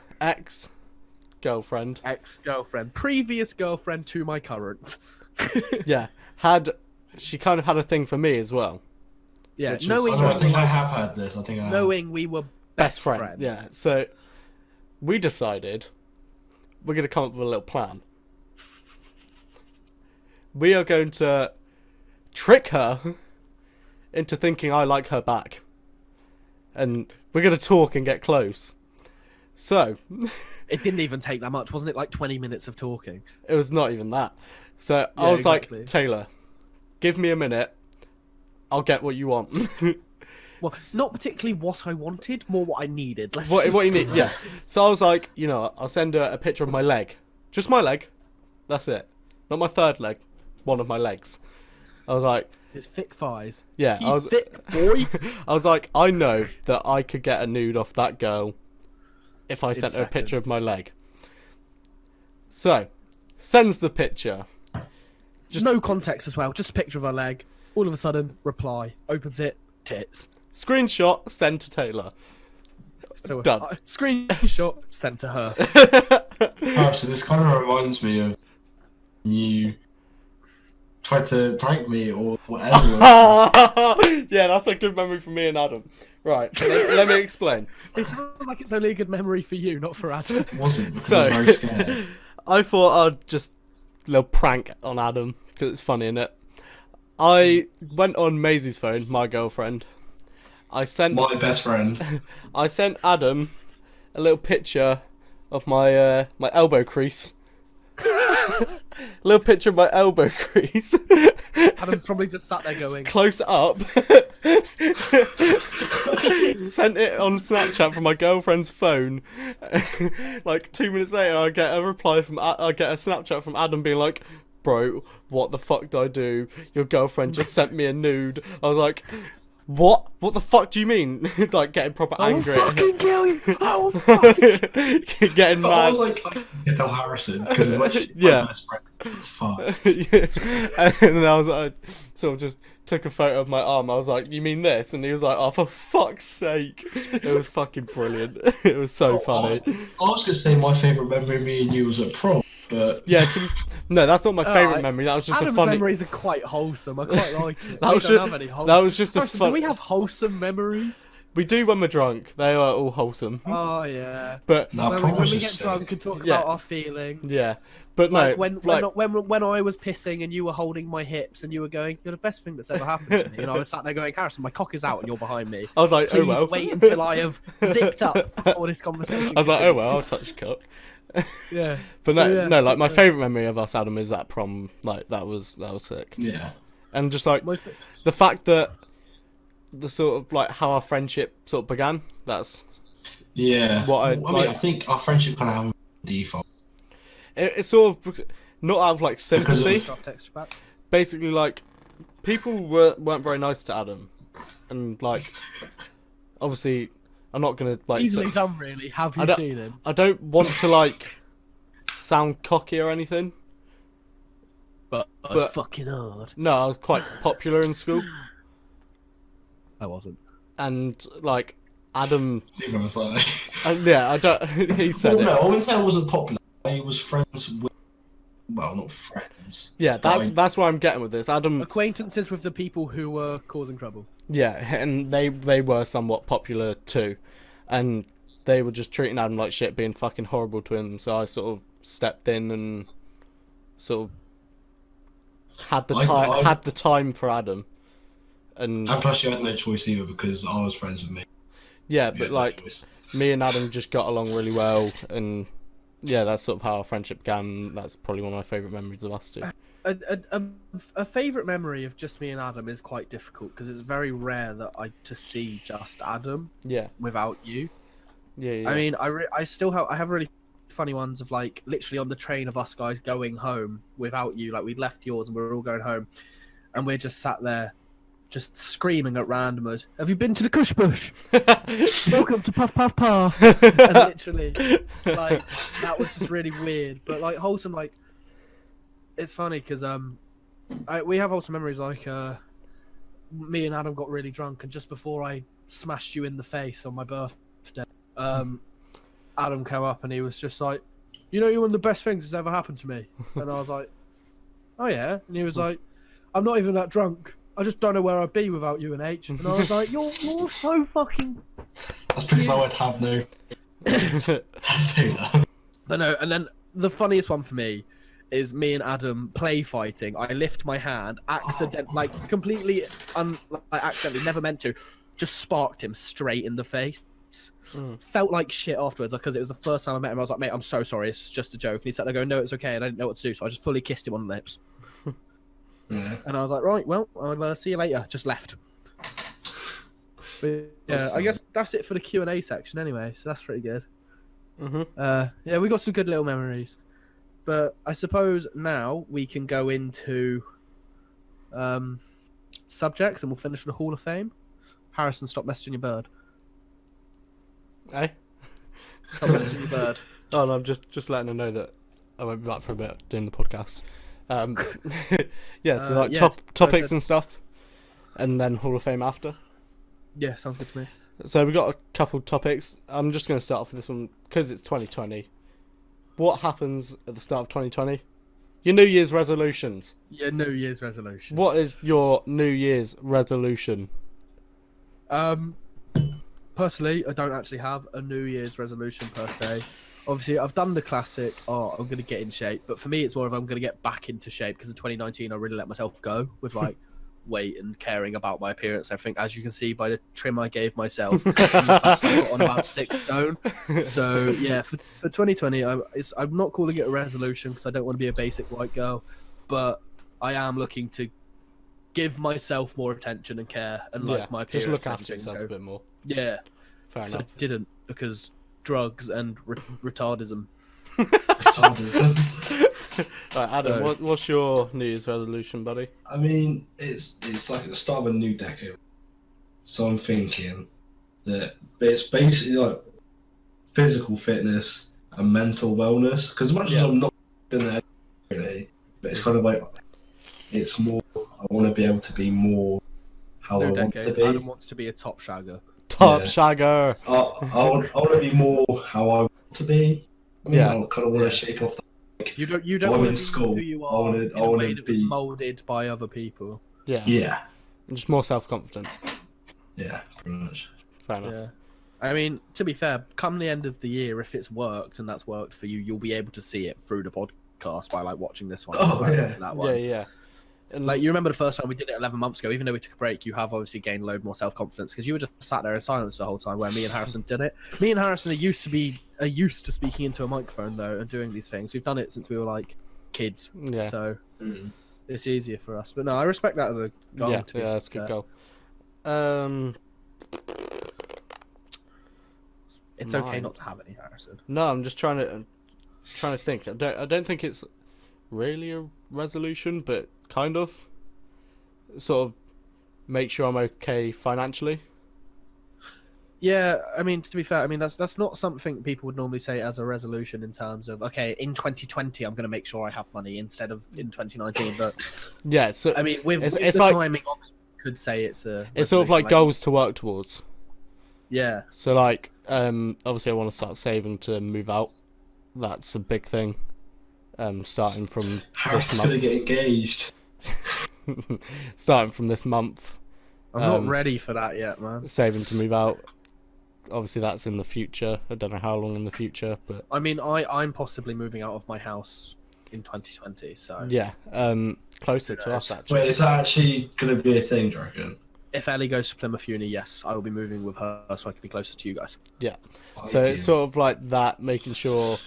previous girlfriend to my current. yeah, she kind of had a thing for me as well. Yeah, Which is- knowing I think I have had this. I think I have. knowing we were best friends. Yeah, so we decided we're going to come up with a little plan. We are going to trick her into thinking I like her back. And we're going to talk and get close. So, It didn't even take that much, wasn't it? Like 20 minutes of talking. It was not even that. So I Yeah, was exactly. like, Taylor, give me a minute. I'll get what you want. Well, not particularly what I wanted, more what I needed. What you need? Yeah. So I was like, you know, I'll send her a picture of my leg, just my leg. That's it. Not my third leg. One of my legs. I was like, It's thick thighs. yeah. I was thick boy. I was like, I know that I could get a nude off that girl if I sent her a picture of my leg. So, sends the picture. Just no context as well. Just a picture of her leg. All of a sudden, reply. Opens it. Tits. Screenshot, send to Taylor. So Done. Screenshot sent to her. Oh, so this kind of reminds me of you tried to prank me or whatever. Yeah, that's a good memory for me and Adam. Right, let me explain. It sounds like it's only a good memory for you, not for Adam. It wasn't, because So- I was very scared. I thought I'd just a little prank on Adam because it's funny, innit? I went on Maisie's phone, my girlfriend. I sent My best friend. I sent Adam a little picture of my my elbow crease. A little picture of my elbow crease. Adam's probably just sat there going, Close up. Sent it on Snapchat from my girlfriend's phone. Like 2 minutes later, I get a Snapchat from Adam being like, "Bro, what the fuck do I do? Your girlfriend just sent me a nude." I was like, "What? What the fuck do you mean?" Like getting proper "I'll angry. fucking kill you! I'll fucking..." Getting But I mad. was like, I can tell Harrison, because it's my Yeah. best friend. It's fine. And then I was like, sort of just took a photo of my arm. I was like, "You mean this?" And he was like, "Oh, for fuck's sake!" It was fucking brilliant. It was so funny. I was going to say my favourite memory of me and you was at prom, but... Yeah, no, that's not my favourite I- memory. That was just Adam's a funny. memories are quite wholesome. I quite like it. That We was don't just- have any wholesome. that was just a Harrison, fun- do we have wholesome memories? We do when we're drunk. They are all wholesome. Oh yeah. But No, When prom we was get just drunk and talk Yeah. about our feelings. yeah, but no, Like when I was pissing and you were holding my hips and you were going, "You're the best thing that's ever happened to me," and I was sat there going, "Harrison, my cock is out and you're behind me. I was like, Please "Oh well." wait until I have zipped up before this conversation." I was like, "Oh continues." well, I'll touch your cock." Yeah. But So, no, yeah. no, like my favourite memory of us, Adam, is that prom. Like that was sick. Yeah. And just like My the fact that the sort of like how our friendship sort of began. That's Yeah. What I- I mean, like- I think our friendship kind of have a default. it's sort of not out of like Because of- sympathy. soft texture back. Basically, like people weren't very nice to Adam, and like obviously I'm not gonna like. Easily done, really. Have I you don't- seen him? I don't want to like sound cocky or anything. But but- fucking hard. No, I was quite popular in school, I wasn't. and like Adam. Even was like... Yeah, I don't. He said Well, it. no, I wouldn't say I wasn't popular. I was friends with... Well, not friends. Yeah, that's where I'm getting with this. Adam. Acquaintances with the people who were causing trouble. Yeah, and they were somewhat popular too, and they were just treating Adam like shit, being fucking horrible to him. So I sort of stepped in and sort of had the time for Adam, and And plus you had no choice either, because I was friends with me. yeah, You but had no like choice. me and Adam just got along really well, and yeah, that's sort of how our friendship began. That's probably one of my favourite memories of us two. A favourite memory of just me and Adam is quite difficult because it's very rare that to see just Adam Yeah, without you. yeah. I mean, I still have really funny ones of like literally on the train of us guys going home without you. Like we'd left yours and we were all going home, and we're just sat there, just screaming at randomers. Have you been to the Kush Bush? Welcome to Puff Puff Pa. And literally, like that was just really weird, but like wholesome. Like it's funny because we have wholesome memories. Like me and Adam got really drunk, and just before I smashed you in the face on my birthday, Adam came up and he was just like, "You know, you're one of the best things that's ever happened to me." And I was like, "Oh yeah," and he was like, "I'm not even that drunk. I just don't know where I'd be without you and H." And I was like, "You're so fucking..." That's because I would have no... Taylor. But no, and then the funniest one for me is me and Adam play fighting. I lift my hand, completely accidentally, never meant to, just sparked him straight in the face. Felt like shit afterwards because it was the first time I met him. I was like, mate, I'm so sorry. It's just a joke. And he sat there going, no, it's okay. And I didn't know what to do. So I just fully kissed him on the lips. Yeah. And I was like, right, well, I'll see you later. Just left. But, yeah, I guess that's it for the Q&A section anyway. So that's pretty good. Yeah, we got some good little memories. But I suppose now we can go into subjects and we'll finish with the Hall of Fame. Harrison, stop messaging your bird. Hey? Stop messaging your bird. Oh, no, I'm just letting her know that I won't be back for a bit doing the podcast. Yeah, so like topics and stuff, and then Hall of Fame after. Yeah, sounds good to me. So we got a couple topics. I'm just going to start off with this one because it's 2020. What happens at the start of 2020? Your New Year's resolutions. Yeah, New Year's resolution. What is your New Year's resolution? Personally, I don't actually have a New Year's resolution per se. Obviously, I've done the classic, I'm going to get in shape. But for me, it's more of I'm going to get back into shape because in 2019, I really let myself go with like weight and caring about my appearance. I think, as you can see by the trim I gave myself, I got on about 6 stone. So yeah, for 2020, I'm not calling it a resolution because I don't want to be a basic white girl, but I am looking to give myself more attention and care and like my appearance. Just look after yourself a bit more. Yeah, fair enough. enough. I didn't because drugs and retardism. Right, Adam, So- what's your New Year's resolution, buddy? I mean, it's like at the start of a new decade, so I'm thinking that it's basically like physical fitness and mental wellness. Because much as I'm not doing it really, but it's kind of like it's more. I want to be able to be more how I New want to decade. be. Adam wants to be a top shagger. Top Yeah. shagger. I want to be more how I want to be. I mean, Yeah. I kind of want to shake off. You don't I'm want in to be school. who you I are wanna- in I a wanna way that was be- molded by other people. Yeah. Yeah, And just more self-confident. yeah, pretty much. Fair enough. Yeah. I mean, to be fair, come the end of the year, if it's worked and that's worked for you, you'll be able to see it through the podcast by like watching this one. Oh, and yeah. that one. Yeah. And Like, you remember the first time we did it 11 months ago, even though we took a break, you have obviously gained a load more self-confidence because you were just sat there in silence the whole time where me and Harrison did it. Me and Harrison are used to speaking into a microphone, though, and doing these things. We've done it since we were, like, kids. Yeah. So Mm. it's easier for us. But no, I respect that as a goal. yeah, to be that's a good fair. goal. It's okay Mine. not to have any, Harrison. No, I'm just trying to think. I don't think it's really a resolution, but kind of. Sort of make sure I'm okay financially. Yeah, I mean, to be fair, I mean that's not something people would normally say as a resolution in terms of okay, in 2020 I'm going to make sure I have money instead of in 2019. But Yeah, so I mean, with it's the like- timing of it, you could say it's a. it's sort of like resolution, goals to work towards. Yeah, So like, obviously I want to start saving to move out. That's a big thing. Starting from this Harris's gonna month. get engaged. Starting from this month, I'm not ready for that yet, man. saving to move out. Obviously that's in the future. I don't know how long in the future, but I mean, I'm possibly moving out of my house in 2020. So yeah, closer to us actually. Wait, is that actually gonna be a thing, do you reckon? if Ellie goes to Plymouth Uni, yes, I will be moving with her so I can be closer to you guys. Yeah. So it's sort of like that, making sure,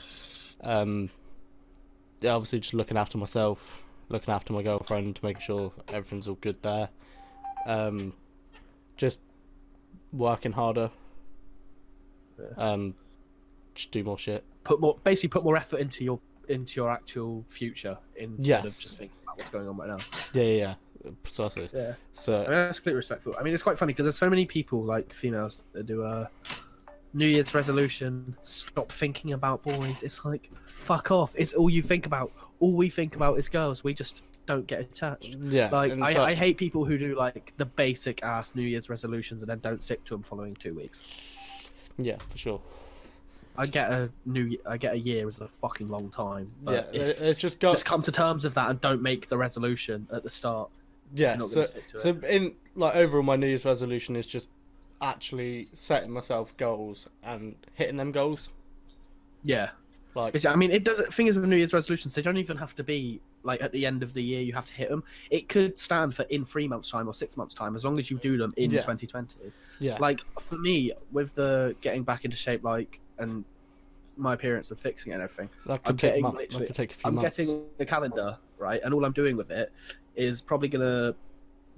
yeah, obviously just looking after myself, looking after my girlfriend, making sure everything's all good there. Just working harder. Just do more shit. Put more effort into your actual future instead of just thinking about what's going on right now. Yeah, precisely. Yeah. So I mean, that's completely respectful. I mean, it's quite funny because there's so many people, like females, that do a New Year's resolution, stop thinking about boys. It's like, fuck off. It's all you think about. All we think about is girls. We just don't get attached. yeah, Like, and it's I hate people who do, like, the basic ass New Year's resolutions and then don't stick to them following 2 weeks. yeah, for sure. I get a year is a fucking long time. But Yeah, if, it's just got just come to terms with that and don't make the resolution at the start. yeah. you're not So gonna stick to so in like overall, my New Year's resolution is just actually setting myself goals and hitting them goals. Yeah. Like I mean, it doesn't. Thing is with New Year's resolutions, they don't even have to be like at the end of the year you have to hit them. It could stand for in 3 months' time or 6 months' time, as long as you do them in 2020. Yeah. Like for me, with the getting back into shape, like and my appearance and fixing it and everything, That could take a few I'm months. getting a calendar, right, and all I'm doing with it is probably gonna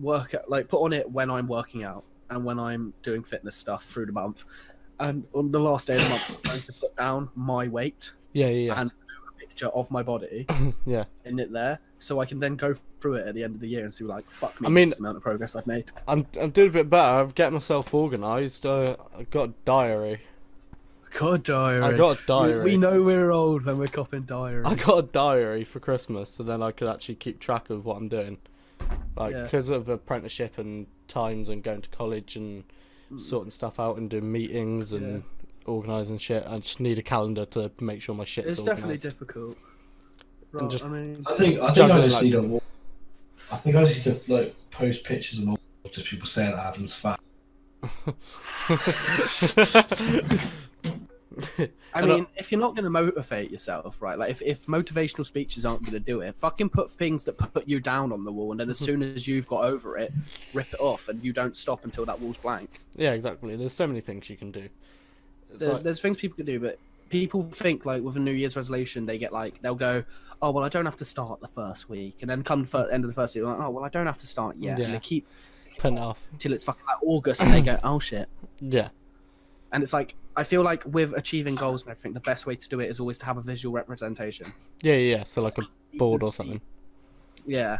put on it when I'm working out and when I'm doing fitness stuff through the month. And on the last day of the month, I'm going to put down my weight and a picture of my body in it there, so I can then go through it at the end of the year and see, like, fuck me, this is the amount of progress I've made. I'm doing a bit better. I've get myself organised. I've got a diary. I got a diary. We know we're old when we're copping diaries. I got a diary for Christmas, so then I could actually keep track of what I'm doing. Like, because of apprenticeship and times and going to college and sorting stuff out and doing meetings and organising shit, I just need a calendar to make sure my shit's organised. It's definitely difficult. Right, I think I just need a. I think I just need to like post pictures and all, just people saying that Adam's fat. I mean, if you're not going to motivate yourself, right? Like, if motivational speeches aren't going to do it, fucking put things that put you down on the wall, and then as soon as you've got over it, rip it off, and you don't stop until that wall's blank. Yeah, exactly. There's so many things you can do. There's things people can do, but people think, like, with a New Year's resolution, they'll go, oh, well, I don't have to start the first week, and then come the end of the first week, like, oh, well, I don't have to start yet, and they keep putting it off until it's fucking like August, and they go, oh shit. Yeah. And it's like, I feel like with achieving goals and everything, the best way to do it is always to have a visual representation. Yeah. So like a board or something. Yeah.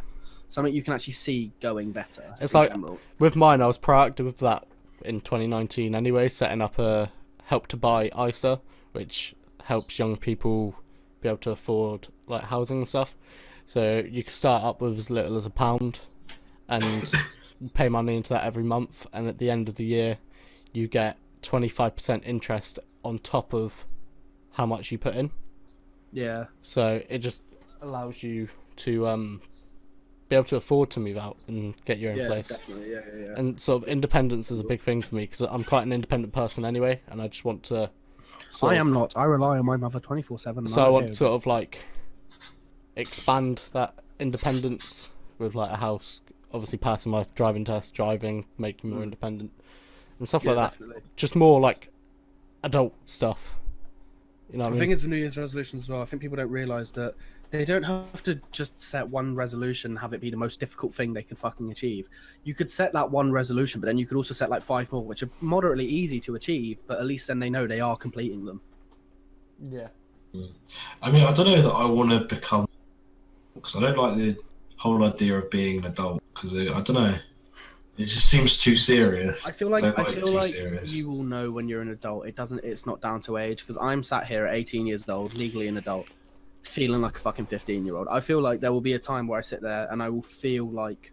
Something you can actually see going better. It's like, with mine, I was proactive with that in 2019 anyway, setting up a Help to Buy ISA, which helps young people be able to afford like housing and stuff. So you can start up with as little as £1 and pay money into that every month, and at the end of the year, you get 25% interest on top of how much you put in. Yeah. So it just allows you to be able to afford to move out and get your own place. Definitely. Yeah. And sort of independence is a big thing for me because I'm quite an independent person anyway, and I just want to. I am not. I rely on my mother 24/7. So I want to sort of like expand that independence with like a house, obviously passing my driving test, making me more independent. And stuff like that. Definitely. Just more like adult stuff. You know what I mean? I think it's New Year's resolutions as well. I think people don't realise that they don't have to just set one resolution and have it be the most difficult thing they can fucking achieve. You could set that one resolution, but then you could also set like 5 more, which are moderately easy to achieve, but at least then they know they are completing them. Yeah. I mean, I don't know that I want to become... Because I don't like the whole idea of being an adult, because I don't know. It just seems too serious. I feel like you will know when you're an adult. It's not down to age, because I'm sat here at 18 years old, legally an adult, feeling like a fucking 15-year-old. I feel like there will be a time where I sit there and I will feel like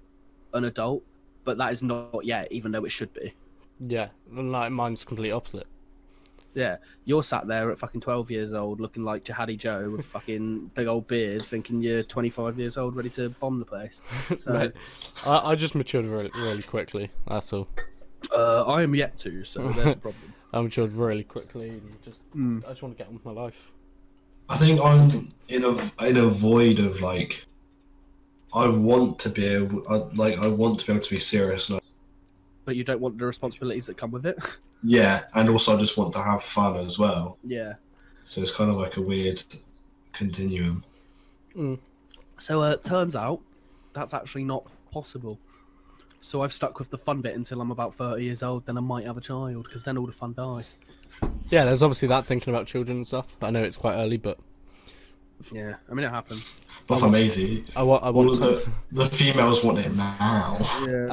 an adult, but that is not yet, even though it should be. Yeah, and like mine's complete opposite. Yeah, you're sat there at fucking 12 years old looking like Jihadi Joe with fucking big old beard, thinking you're 25 years old ready to bomb the place. So, Mate, I just matured really quickly, that's all. I am yet to, so there's a problem. I matured really quickly and I just want to get on with my life. I think I'm in a void of like, I want to be able to be serious. But you don't want the responsibilities that come with it? Yeah, and also I just want to have fun as well. Yeah. So it's kind of like a weird continuum. So it turns out that's actually not possible. So I've stuck with the fun bit until I'm about 30 years old, then I might have a child, because then all the fun dies. Yeah, there's obviously that, thinking about children and stuff. I know it's quite early, but... Yeah, I mean, it happens. But amazing. I want the females want it now. Yeah,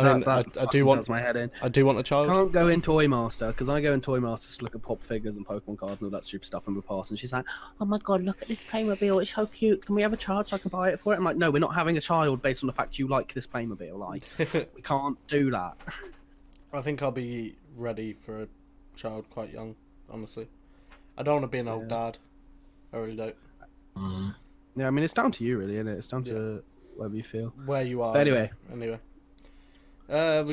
I do want. Does my head in. I do want a child. Can't go in Toy Master, because I go in Toy Master to look at pop figures and Pokemon cards and all that stupid stuff from the past, and she's like, "Oh my god, look at this Playmobil! It's so cute. Can we have a child so I can buy it for it?" I'm like, "No, we're not having a child based on the fact you like this Playmobil. Like, we can't do that." I think I'll be ready for a child quite young. Honestly, I don't want to be an old dad. I really don't. Yeah, I mean, it's down to you, really, isn't it? It's down to whatever you feel. Where you are. But anyway. I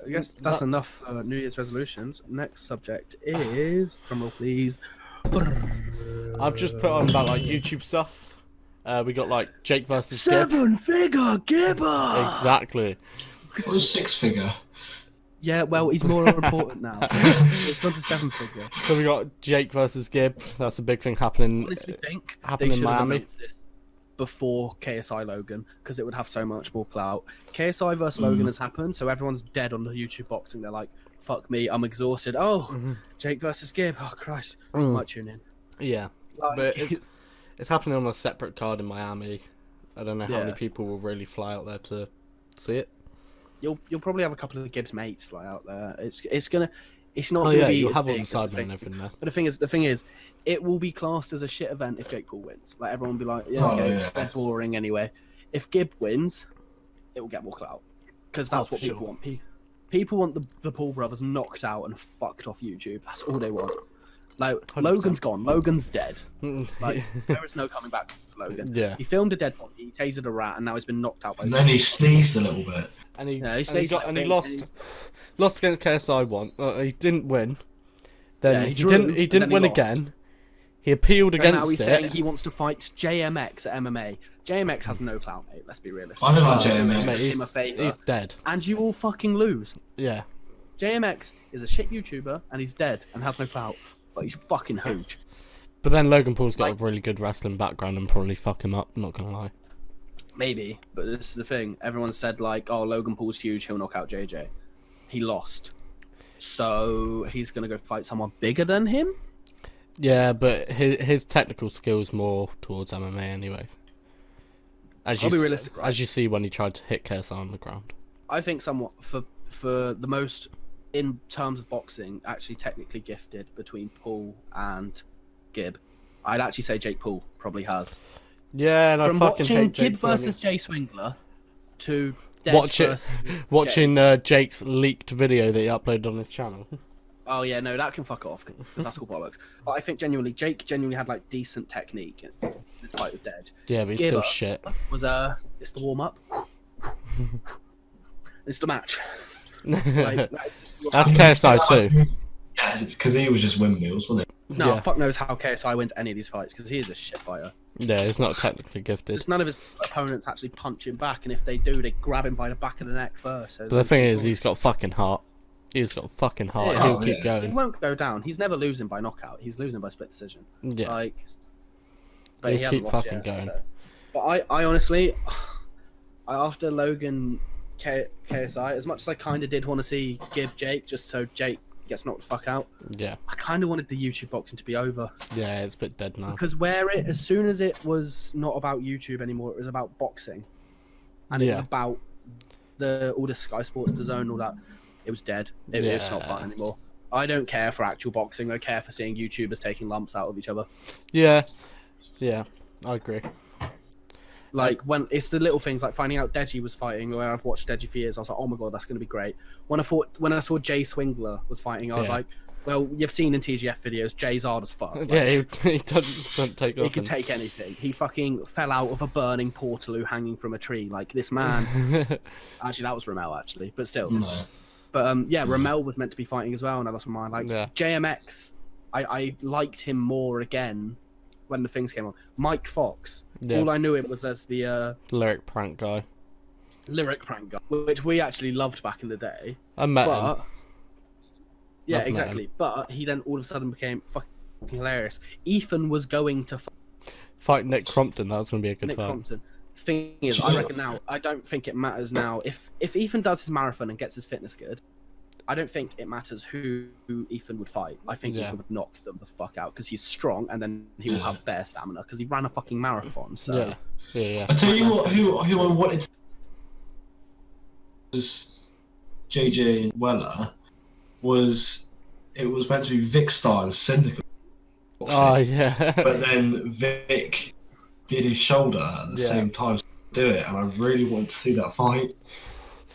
guess that's enough New Year's resolutions. Next subject is, drumroll please. I've just put on about like YouTube stuff, We got like Jake versus Gib. 7-figure Gibber. Exactly. It was 6-figure. Yeah, well, he's more important now. It's gone to 7-figure. So we got Jake versus Gib. That's a big thing happening. Honestly, think happening they in should have Miami. announced this before KSI Logan, because it would have so much more clout. KSI versus Logan has happened, so everyone's dead on the YouTube boxing. They're like, "Fuck me, I'm exhausted." Oh, Jake versus Gib. Oh Christ, I might tune in. Yeah, Like, but it's happening on a separate card in Miami. I don't know how Yeah. many people will really fly out there to see it. you'll probably have a couple of Gibbs mates fly out there. It's not. Oh gonna yeah, be you'll as have all big the as the sidemen thing. and everything there. But the thing is, it will be classed as a shit event if Jake Paul wins. Like everyone will be like, yeah, Oh, okay, yeah. they're boring anyway. If Gibb wins, it will get more clout because that's for what people sure. want. People want the Paul brothers knocked out and fucked off YouTube. That's all they want. Like 100%. Logan's gone. Logan's dead. Like there is no coming back for Logan. Yeah. He filmed a dead body. He tasered a rat, and now he's been knocked out by. And then he sneezed a little bit. And he, Yeah, he and he, stays got, like and he big, lost and lost against KSI one. He didn't win. Then Yeah, he he drew, didn't and didn't then he win lost. again. He appealed And now against he's it. saying he wants to fight JMX at MMA. JMX has no clout, mate. Let's be realistic. I don't like Mate, JMX. Do him a favour, He's dead. and you all fucking lose. Yeah. JMX is a shit YouTuber, and he's dead and has no clout, but he's fucking huge. But then Logan Paul's got Like- a really good wrestling background and probably fuck him up, not gonna lie. Maybe, but this is the thing. Everyone said like, "Oh, Logan Paul's huge. He'll knock out JJ." He lost, so he's gonna go fight someone bigger than him. Yeah, but his technical skills more towards MMA anyway. As I'll be s- realistic, right? As you see when he tried to hit KSI on the ground. I think somewhat for the most in terms of boxing, actually technically gifted between Paul and Gibb. I'd actually say Jake Paul probably has. Yeah, and From I fucking watching hate Gibb Jake Paul. versus Jay Swingler to Dead versus Watching Jake's leaked video that he uploaded on his channel. Oh yeah, no, that can fuck off because that's all bollocks. But I think Jake genuinely had like decent technique in this fight with Dead. Yeah, but he's Gibber still shit. Was it's the warm up, it's the match. Like, That's KSI too. Yeah, because he was just windmills, wasn't it? no, Yeah. fuck knows how KSI wins any of these fights because he is a shit fighter. Yeah, he's not technically gifted. Just none of his opponents actually punch him back, and if they do, they grab him by the back of the neck first. So But the thing is, he's got fucking heart. He's got fucking heart. Yeah. He'll Oh, keep yeah. he going. won't go down. He's never losing by knockout. He's losing by split decision. Yeah. Like, but He'll he hasn't keep lost fucking yet, going. so. But I honestly, after Logan KSI, as much as I kind of did want to see Gibb Jake, just so Jake gets knocked the fuck out, Yeah. I kind of wanted the YouTube boxing to be over Yeah, it's a bit dead now. because as soon as it was not about YouTube anymore, it was about boxing, and it was Yeah. about all the Sky Sports, the Zone, all that. It was dead. It's not fun Yeah. anymore. I don't care for actual boxing. I care for seeing YouTubers taking lumps out of each other. Yeah. Yeah, I agree. Like when it's the little things like finding out Deji was fighting. Where I've watched Deji for years, I was like, oh my god, that's going to be great. When I saw Jay Swingler was fighting, I was Yeah. like, well, you've seen in TGF videos, Jay's hard as fuck. Like, Yeah, he doesn't take he off. can take anything. He fucking fell out of a burning portaloo hanging from a tree. Like this man. Actually, that was Ramel. Actually, but still. No. But yeah, Ramel was meant to be fighting as well, and I lost my mind. Like Yeah. JMX, I liked him more again when the things came on. Mike Fox, Yeah. all I knew him was as the Lyric prank guy. lyric prank guy, which we actually loved back in the day. I met him. But yeah, I've met exactly. But he then all of a sudden became fucking hilarious. Ethan was going to Fight Nick Crompton, that was going to be a good Nick fight. Compton. Thing is, I reckon now, I don't think it matters now. If Ethan does his marathon and gets his fitness good, I don't think it matters who Ethan would fight. I think Yeah. Ethan would knock them the fuck out because he's strong and then he will have bare stamina because he ran a fucking marathon. So Yeah. Yeah, yeah. I tell you what, who I wanted to was JJ Weller was meant to be Vic Star and Syndicate. Oh, yeah. But then Vic did his shoulder at the Yeah. same time to do it, and I really wanted to see that fight.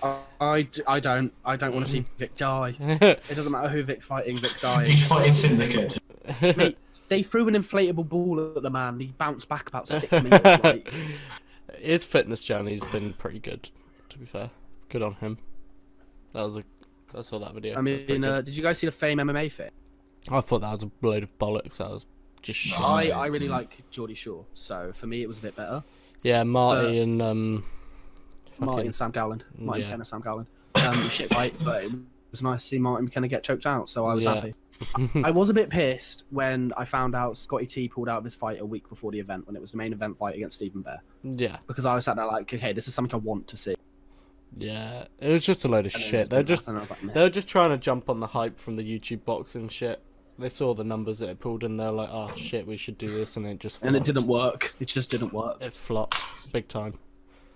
I don't want to see Vic die. It doesn't matter who Vic's fighting. Vic's dying. He's fighting Syndicate. Mate, they threw an inflatable ball at the man. He bounced back about 6 meters. Like, His fitness journey's been pretty good, to be fair. Good on him. I saw that video. I That was pretty mean, good. did you guys see the Fame MMA thing? I thought that was a load of bollocks. That was just shit. I really like Geordie Shore, so for me it was a bit better. Yeah, Marty and Marty and Sam Gowland. Marty yeah. McKenna, Sam Gowland. Shit fight, but it was nice to see Marty McKenna get choked out, so I was happy. I was a bit pissed when I found out Scotty T pulled out of his fight a week before the event, when it was the main event fight against Stephen Bear. Yeah. Because I was sat there like, okay, this is something I want to see. Yeah, it was just a load of And then shit. it They're didn't just happen, and I was like, meh. they're just trying to jump on the hype from the YouTube boxing shit. They saw the numbers that it pulled and they're like, oh shit, we should do this, and it just flopped. And it didn't work. It just didn't work. It flopped big time.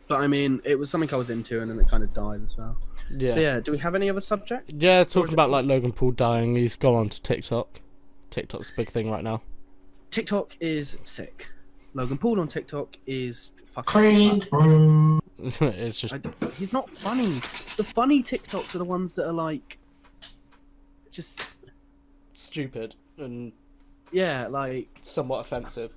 But I mean, it was something I was into, and then it kind of died as well. Yeah. But yeah, do we have any other subject? Yeah, talking about like Logan Paul dying, he's gone on to TikTok. TikTok's a big thing right now. TikTok is sick. Logan Paul on TikTok is fucking Cream. It's just he's not funny. The funny TikToks are the ones that are like, just stupid and yeah, like somewhat offensive.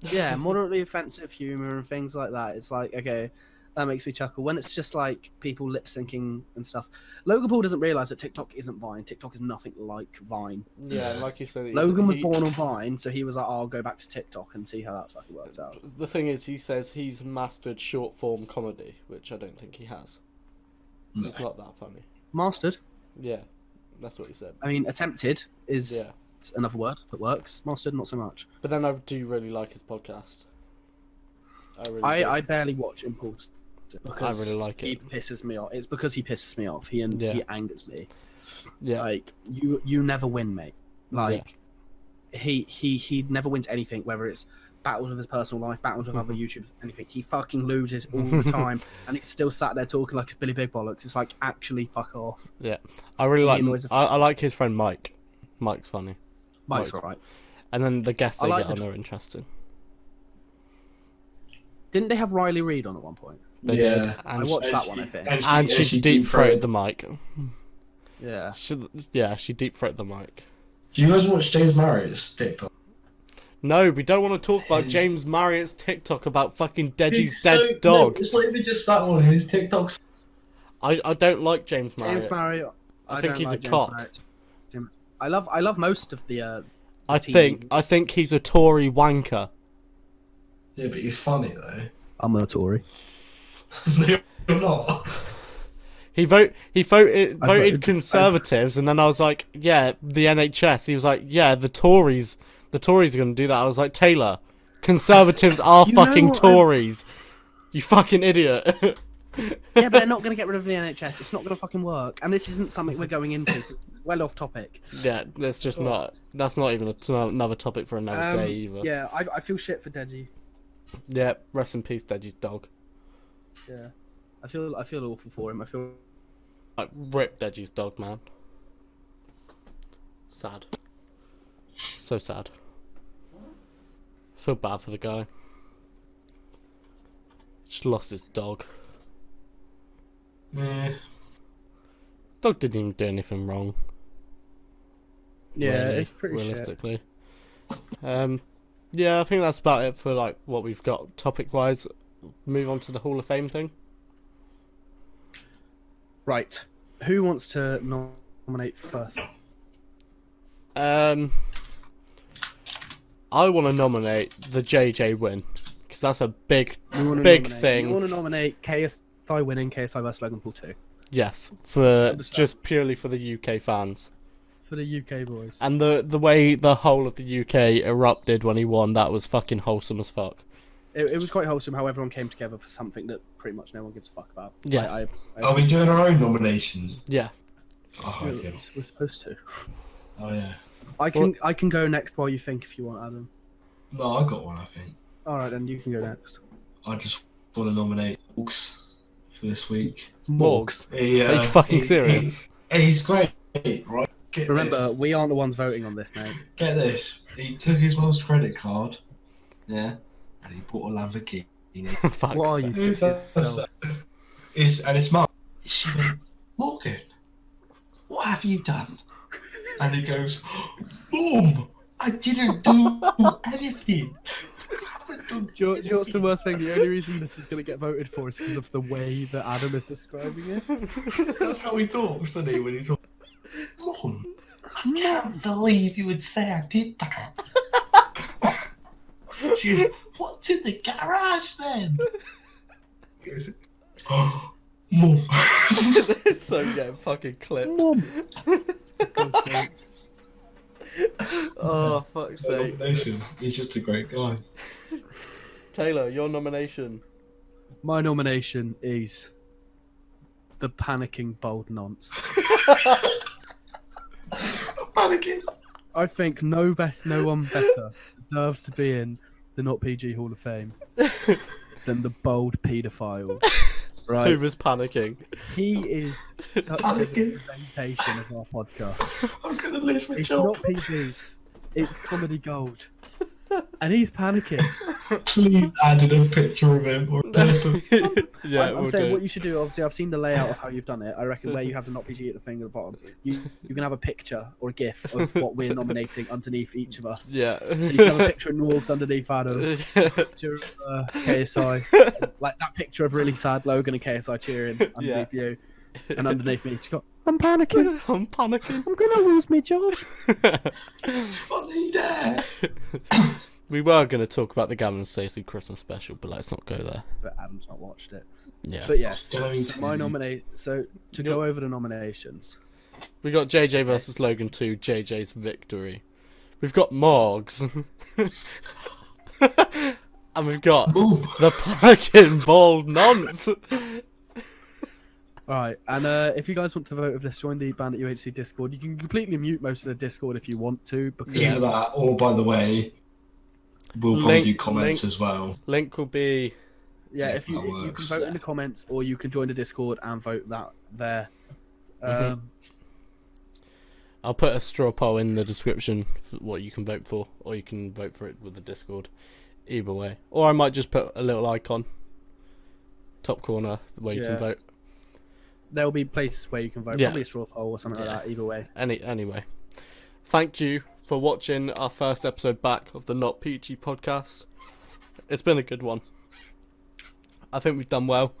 yeah, moderately offensive humor and things like that. It's like, okay, that makes me chuckle. When it's just like people lip syncing and stuff. Logan Paul doesn't realize that TikTok isn't Vine. TikTok is nothing like Vine. Yeah, like you said, Logan was born on Vine, so he was like, oh, I'll go back to TikTok and see how that's fucking worked out. The thing is, he says he's mastered short form comedy, which I don't think he has. No. It's not that funny. Mastered. Yeah, that's what he said. I mean, attempted is Yeah, another word that works. Mastered, not so much. but then I do really like his podcast. I barely watch Impulse because I really like he it. pisses me off. It's because he pisses me off. He angers me. Yeah, Like you never win, mate. Like he never wins anything, whether it's battles with his personal life, battles with other YouTubers, anything. He fucking loses all the time, and he's still sat there talking like it's Billy Big Bollocks. It's like, actually, fuck off. yeah. I really He like. annoys the I like his friend Mike. Mike's funny, Mike's alright. and then the guests I they like get on the- are interesting. Didn't they have Riley Reid on at one point? They Yeah. did, I and watched that one, I think. and she deep throated the mic. Yeah. She deep throated the mic. Do you guys watch James Marriott's TikTok? No, we don't want to talk about James Marriott's TikTok about fucking Deji's It's dead so- dog. No, it's not even just that one. His TikToks. I don't like James Marriott. James Marriott. I think don't he's like a James cock. Marriott. I love most of the. I team. think he's a Tory wanker. Yeah, but he's funny though. I'm a Tory. No, you're not. He voted voted- Conservatives, and then I was like, yeah, the NHS. He was like, yeah, the Tories are going to do that. I was like, Taylor, Conservatives are You know fucking what? Tories. You fucking idiot. Yeah, but they're not going to get rid of the NHS. It's not going to fucking work. And this isn't something we're going into. It's well off topic. Yeah, that's just not. That's not even another topic for another day either. Yeah, I feel shit for Deji. Yeah, rest in peace, Deji's dog. Yeah, I feel awful for him. I feel Like, rip Deji's dog, man. Sad. So sad. Feel bad for the guy. Just lost his dog. Yeah. Dog didn't even do anything wrong. yeah, really, it's pretty shit. realistically. Yeah, I think that's about it for like what we've got topic wise. Move on to the Hall of Fame thing. Right, who wants to nominate first? I want to nominate the JJ win because that's a big thing. You want to nominate KSI winning KSI vs Logan Paul 2 Yes, for Understand. just purely for the UK fans. for the UK boys. And the way the whole of the UK erupted when he won, that was fucking wholesome as fuck. It was quite wholesome how everyone came together for something that pretty much no one gives a fuck about. Yeah. Are we doing our own nominations? Yeah. Oh, dear. We're supposed to. Oh yeah. I can go next while you think if you want, Adam. No, I got one. I think. All right, then you can go next. I just want to nominate Hawks for this week. Morgs. Are you Yeah. fucking serious? He's great, right? Get Remember, this. we aren't the ones voting on this, mate. Get this. He took his mum's credit card. Yeah. And he bought a Lamborghini. Fuck's What are sake. you? And his mum, she went, Morgan, what have you done? And he goes, Mum, I didn't do anything. Do you know what's the worst thing? The only reason this is going to get voted for is because of the way that Adam is describing it. That's how he talks, doesn't he? When he talks, Mum, I can't believe you would say I did that. She goes, what's in the garage then? He goes, oh, Mum. This song getting fucking clipped. Mum. Oh, fuck's sake. Nomination. He's just a great guy. Taylor, your nomination. My nomination is the panicking bold nonce. Panicking. I think no one better deserves to be in the Not PG Hall of Fame than the bold paedophile. Right? Who was panicking? He is such a Panicking. representation of our podcast. I'm going to lose my It's job. not PG, it's comedy gold. And he's panicking. Please add in a picture of him or paper. Yeah, I'm we'll saying do. what you should do. Obviously, I've seen the layout of how you've done it. I reckon where you have the Not PG at the thing at the bottom, you can have a picture or a GIF of what we're nominating underneath each of us. Yeah. So you can have a picture of Norgs underneath Adam, picture of KSI, like that picture of really sad Logan and KSI cheering underneath you, and underneath me, she's got, I'm panicking. I'm panicking. I'm gonna lose my job. It's funny there. We were going to talk about the Gavin and Stacey Christmas special, but let's not go there. But Adam's not watched it. Yeah. But yes, Going so my to- nominate. So to go over the nominations. We got JJ versus Logan 2, JJ's victory. We've got Morgs. And we've got Boom. the panicking bald nonce. Alright, and if you guys want to vote with this, join the Bandit UHC Discord. You can completely mute most of the Discord if you want to, because Either that, or by the way, we'll probably Link- do comments link- as well. Link will be... yeah, Yeah, if you that you can works. vote in the comments, or you can join the Discord and vote that there. I'll put a straw poll in the description for what you can vote for, or you can vote for it with the Discord. Either way. Or I might just put a little icon, top corner, where you Yeah. can vote. There will be places where you can vote, Yeah. probably a straw poll or something Yeah. like that. Either way, Anyway, thank you for watching our first episode back of the Not Peachy podcast. It's been a good one. I think we've done well.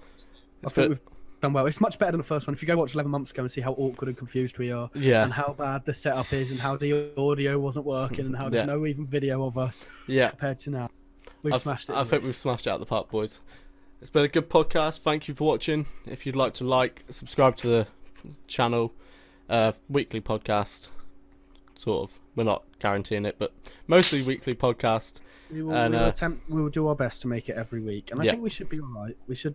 I think we've done well. It's much better than the first one. If you go watch 11 months ago and see how awkward and confused we are, Yeah. and how bad the setup is, and how the audio wasn't working, and how there's Yeah. no even video of us Yeah. compared to now, we've smashed it. I think we've smashed it out of the park, boys. It's been a good podcast. Thank you for watching. If you'd like to subscribe to the channel, weekly podcast, sort of. We're not guaranteeing it, but mostly weekly podcast. We will, And, we will do our best to make it every week, and I Yeah. think we should be alright. We should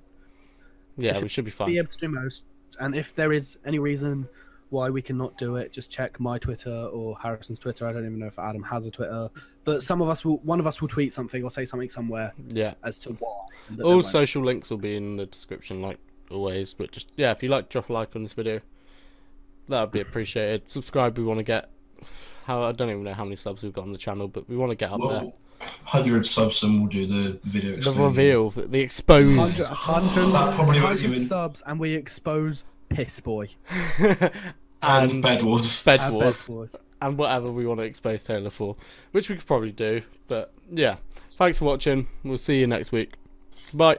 Yeah, we should be fine. be able to do most. And if there is any reason why we cannot do it, just check my Twitter or Harrison's Twitter. I don't even know if Adam has a Twitter, but one of us will tweet something or say something somewhere Yeah. as to why. and that All they won't. social links will be in the description, like always. But just, yeah, if you like, drop a like on this video. That would be appreciated. Subscribe, we want to get... I don't even know how many subs we've got on the channel, but we want to get up there. Well, 100 subs and we'll do the video The exclusion. reveal, the exposed... 100 subs, and we expose Piss Boy And Bed Wars. Bed and Wars. Bed Wars. And whatever we want to expose Taylor for, which we could probably do. But yeah, thanks for watching. We'll see you next week. Bye.